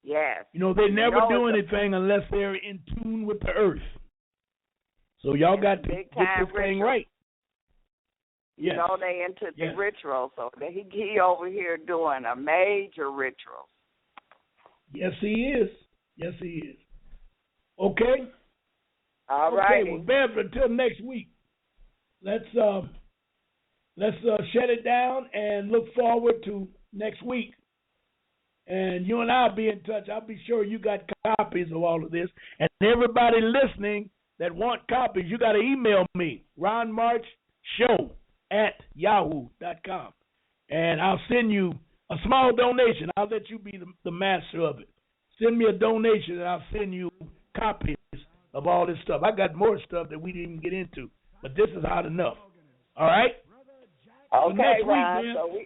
Yes. You know, they never do anything unless they're in tune with the earth. So y'all got to get this thing right. You know, they into the ritual. So he over here doing a major ritual. Yes, he is. Okay. All right. Okay, well, Bev, until next week, let's shut it down and look forward to next week. And you and I'll be in touch. I'll be sure you got copies of all of this. And everybody listening that want copies, you got to email me, ronmarchshow@yahoo.com. And I'll send you a small donation. I'll let you be the master of it. Send me a donation, and I'll send you copies of all this stuff. I got more stuff that we didn't get into, but this is hot enough. All right? Okay, Ron. So